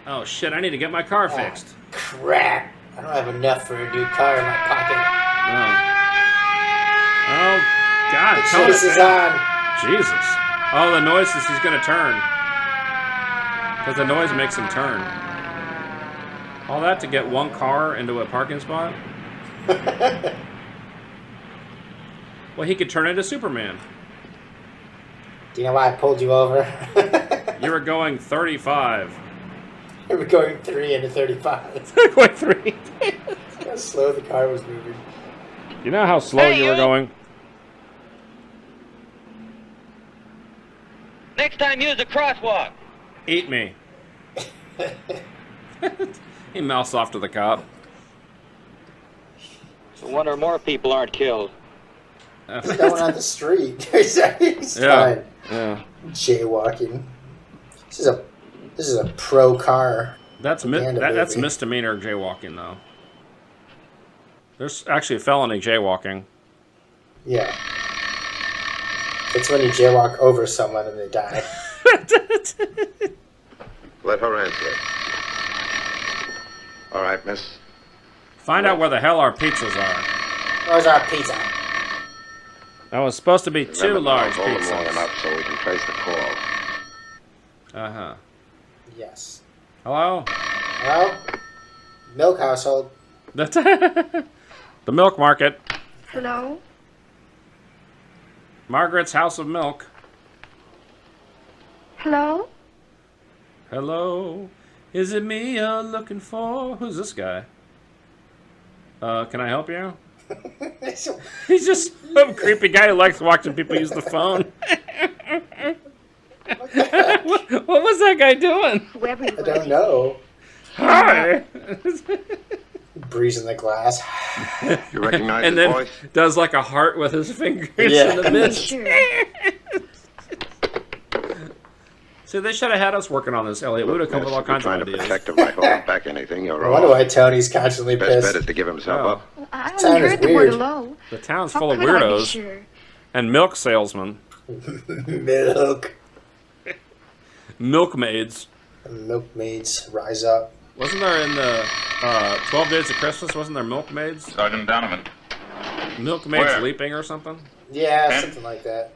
Oh shit! I need to get my car fixed. Crap! I don't have enough for a new car in my pocket. Oh God! The tone chase it is down. on. Jesus! Oh, the noises. He's gonna turn. Because the noise makes him turn. All that to get one car into a parking spot? Well, he could turn into Superman. Do you know why I pulled you over? You were going 35. You were going 3 into 35. Going 3. How slow the car was moving. You know how slow you were going? Next time, use a crosswalk. Eat me. He mouths off to the cop. No wonder more people aren't killed. He's going on the street. He's fine. Yeah. Jaywalking. This is a pro car. That's misdemeanor jaywalking, though. There's actually felony jaywalking. Yeah. It's when you jaywalk over someone and they die. Let her answer. All right, miss. Find out where the hell our pizzas are. Where's our pizza? That was supposed to be 2 large hold them long pizzas. enough so we can trace the call. Uh-huh. Yes. Hello? Hello? Milk household. The milk market. Hello? Margaret's House of Milk. Hello? Hello? Is it me you're looking for? Who's this guy? Can I help you? He's just some creepy guy who likes watching people use the phone. What was that guy doing? I don't know. Hi. Breezing the glass. You recognize and his then voice? does like a heart with his fingers Yeah. in the mist. Sure. See, they should have had us working on this, Elliot. We would have come up with all kinds of trying ideas. to protect him by holding back anything. You're I wrong. wonder why Tony's constantly Best pissed. bet is to give himself up. I Town only is heard the weird. word hello. The town's How full of could I be weirdos sure? and milk salesmen, Milk. milkmaids. Milkmaids rise up. Wasn't there in the 12 Days of Christmas? Wasn't there milkmaids? Sergeant Donovan. Milkmaids Where? leaping or something? Yeah, Ben? something like that.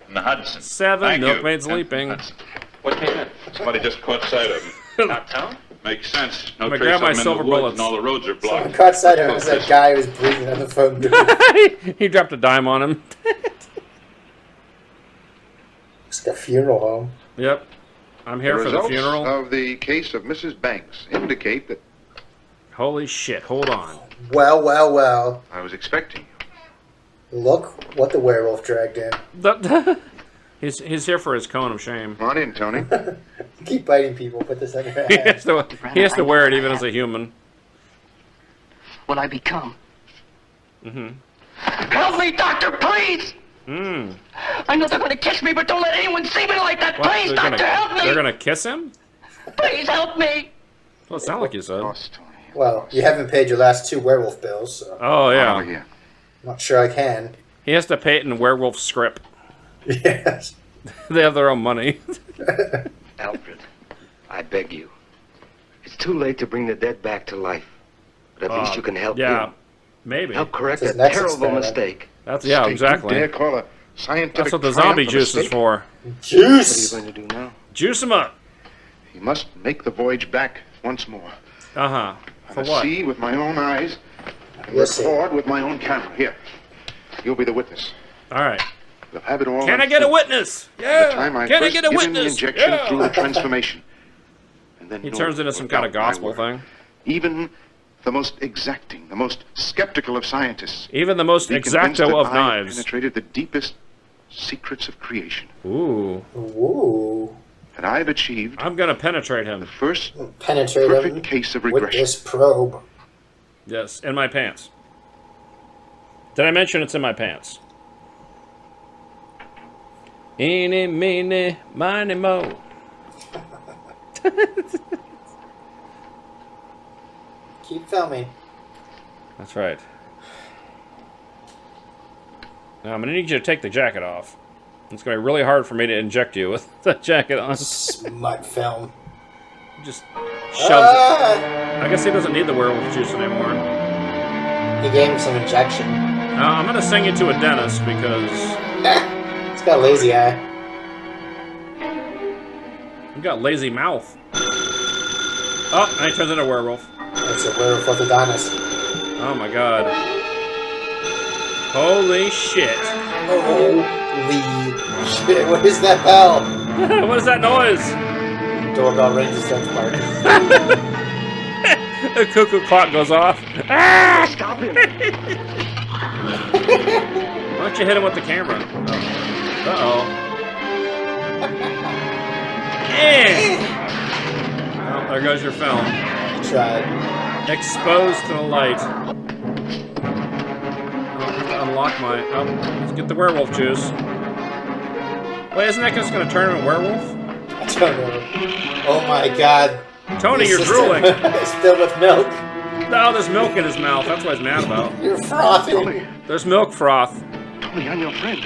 In the Hudson. 7 Thank you. milkmaids Captain leaping. Hudson. What came in? Somebody just caught sight of him. Downtown? Makes sense. No I'm gonna trace grab of my him in silver the woods, bullets. and all the roads are Someone blocked. caught sight of him as that guy who was breathing on the phone. He dropped a dime on him. It's like a funeral home. Yep. I'm here The for the results funeral. of the case of Mrs. Banks indicate that Holy shit, hold on. Well, well, well. I was expecting you. Look what the werewolf dragged in. He's here for his cone of shame. Come on in, Tony. Keep biting people. Put this on your He hand. has to wear it even as a human. What I become. Mm-hmm. Help me, doctor, please! I know they're going to kiss me, but don't let anyone see me like that. What, Please, doctor, help me! They're gonna kiss him? Please help me! Well, it sounded like you said. Well, you haven't paid your last 2 werewolf bills, so Oh, yeah. Over here. I'm not sure I can. He has to pay it in werewolf script. Yes. They have their own money. Alfred, I beg you. It's too late to bring the dead back to life. But at least you can help Yeah, him. maybe. Help correct It's a his next terrible experiment. mistake. That's yeah, exactly. You dare call a scientific That's what the triumph zombie a juice is mistake? for. Juice! What are you going to do now? Juice him up. He must make the voyage back once more. Uh-huh. For And what? see with my own eyes and Yes, sir. record with my own camera. Here, you'll be the witness. All right. We'll have it all. Can on I get a film. witness? The Yeah. time I Can I first get a give him witness? the injection Yeah. through the transformation. And then He no turns into one some will kind of doubt my gospel word. thing. Even the most exacting, the most skeptical of scientists. Even the most be convinced exacto that of I knives. penetrated the deepest secrets of creation. Ooh. Ooh. And I've achieved I'm gonna penetrate the him. first Penetrate perfect him case of with regression. this probe. Yes, in my pants. Did I mention it's in my pants? Eeny, meeny, miny, mo. Keep filming. That's right. Now I'm gonna need you to take the jacket off. It's gonna be really hard for me to inject you with that jacket on. Smut film. Just shoves it. I guess he doesn't need the werewolf juice anymore. He gave him some injection. I'm gonna send you to a dentist because He's got a lazy eye. You got lazy mouth. Oh, and he turns into a werewolf. It's a werewolf orthodontist. Oh my god. Holy shit. Holy shit. What is that bell? What is that noise? Doorbell rings the Central Park. The cuckoo clock goes off. Ah! Stop him! Why don't you hit him with the camera? Uh-oh. Oh, there goes your film. Tried. Exposed to the light. Unlock my... Oh, let's get the werewolf juice. Wait, isn't that just going to turn into a werewolf? I don't know. Oh my god. Tony, you're drooling. It's filled with milk. No, there's milk in his mouth. That's what he's mad about. You're frothing. There's milk froth. Tony, I'm your friend.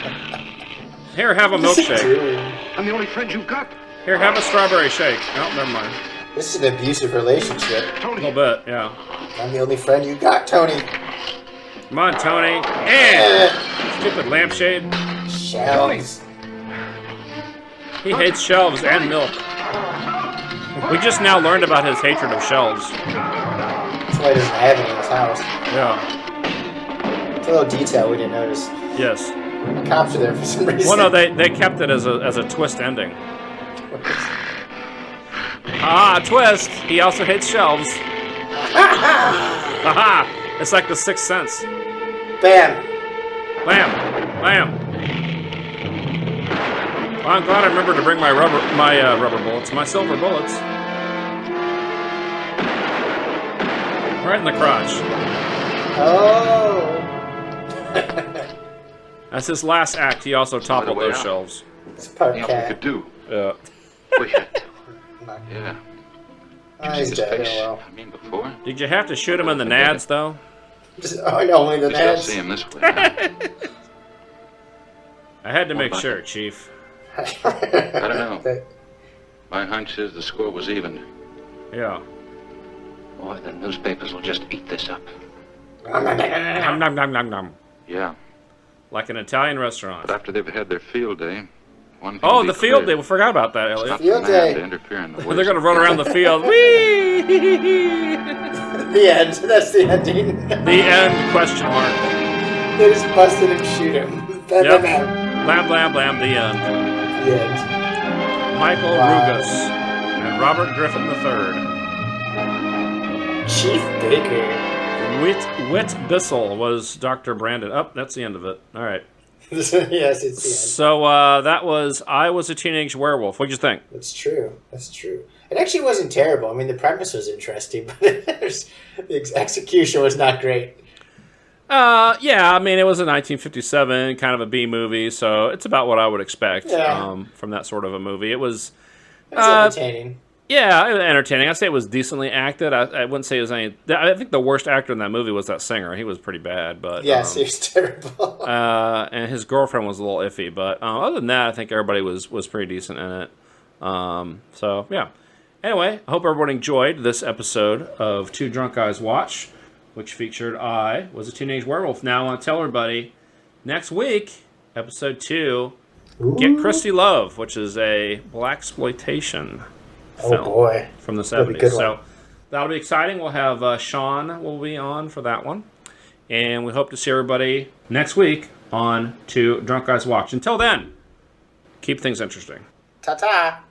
Here, have a milkshake. I'm the only friend you've got. Here, have a strawberry shake. Oh, never mind. This is an abusive relationship. A little bit, yeah. I'm the only friend you got, Tony. Come on, Tony. And stupid lampshade. Shelves. He hates shelves and milk. We just now learned about his hatred of shelves. That's why he doesn't have any in his house. Yeah. It's a little detail we didn't notice. Yes. The cops are there for some reason. Well, no, they kept it as a twist ending. Ah, twist! He also hates shelves. Haha! It's like the Sixth Sense. Bam! Bam! Bam! Well, I'm glad I remembered to bring my rubber bullets, my silver bullets. Right in the crotch. Oh! That's his last act. He also toppled those shelves. It's part Nothing cat. could do. Yeah. Yeah. He's dead. Well. I mean, before. Did you have to shoot him in the nads, though? Only the At least I'll nads. see him this way. I had to make sure, Chief. I don't know. My hunch is the score was even. Yeah. Boy, the newspapers will just eat this up. Nom, nom, nom, nom, nom. Yeah. Like an Italian restaurant. But after they've had their field day, one Oh, the field day. We forgot about that, Elliot. Field day. to interfere in the They're going to run around the field. Whee! The end. That's the ending. The end, question mark. They just busted and shoot him. Bam, Yep. bam, bam. Blam, blam, blam, the end. The end. Michael Rugas and Robert Griffin III. Chief Baker. Whit Bissell was Dr. Brandon. Oh, that's the end of it. All right. Yes, it's the end. So that was I Was a Teenage Werewolf. What'd you think? That's true. That's true. It actually wasn't terrible. I mean, the premise was interesting, but the execution was not great. Yeah, I mean, it was a 1957 kind of a B movie, so it's about what I would expect from that sort of a movie. It was entertaining. Yeah, it was entertaining. I'd say it was decently acted. I wouldn't say it was any... I think the worst actor in that movie was that singer. He was pretty bad, but... Yes, he was terrible. And his girlfriend was a little iffy, but other than that, I think everybody was pretty decent in it. So, yeah. Anyway, I hope everyone enjoyed this episode of Two Drunk Guys Watch, which featured I Was a Teenage Werewolf. Now I want to tell everybody, next week, episode 2, Get Christy Love, which is a blaxploitation film from the 70s. So that'll be exciting. We'll have Sean will be on for that one. And we hope to see everybody next week on Two Drunk Guys Watch. Until then, keep things interesting. Ta-ta.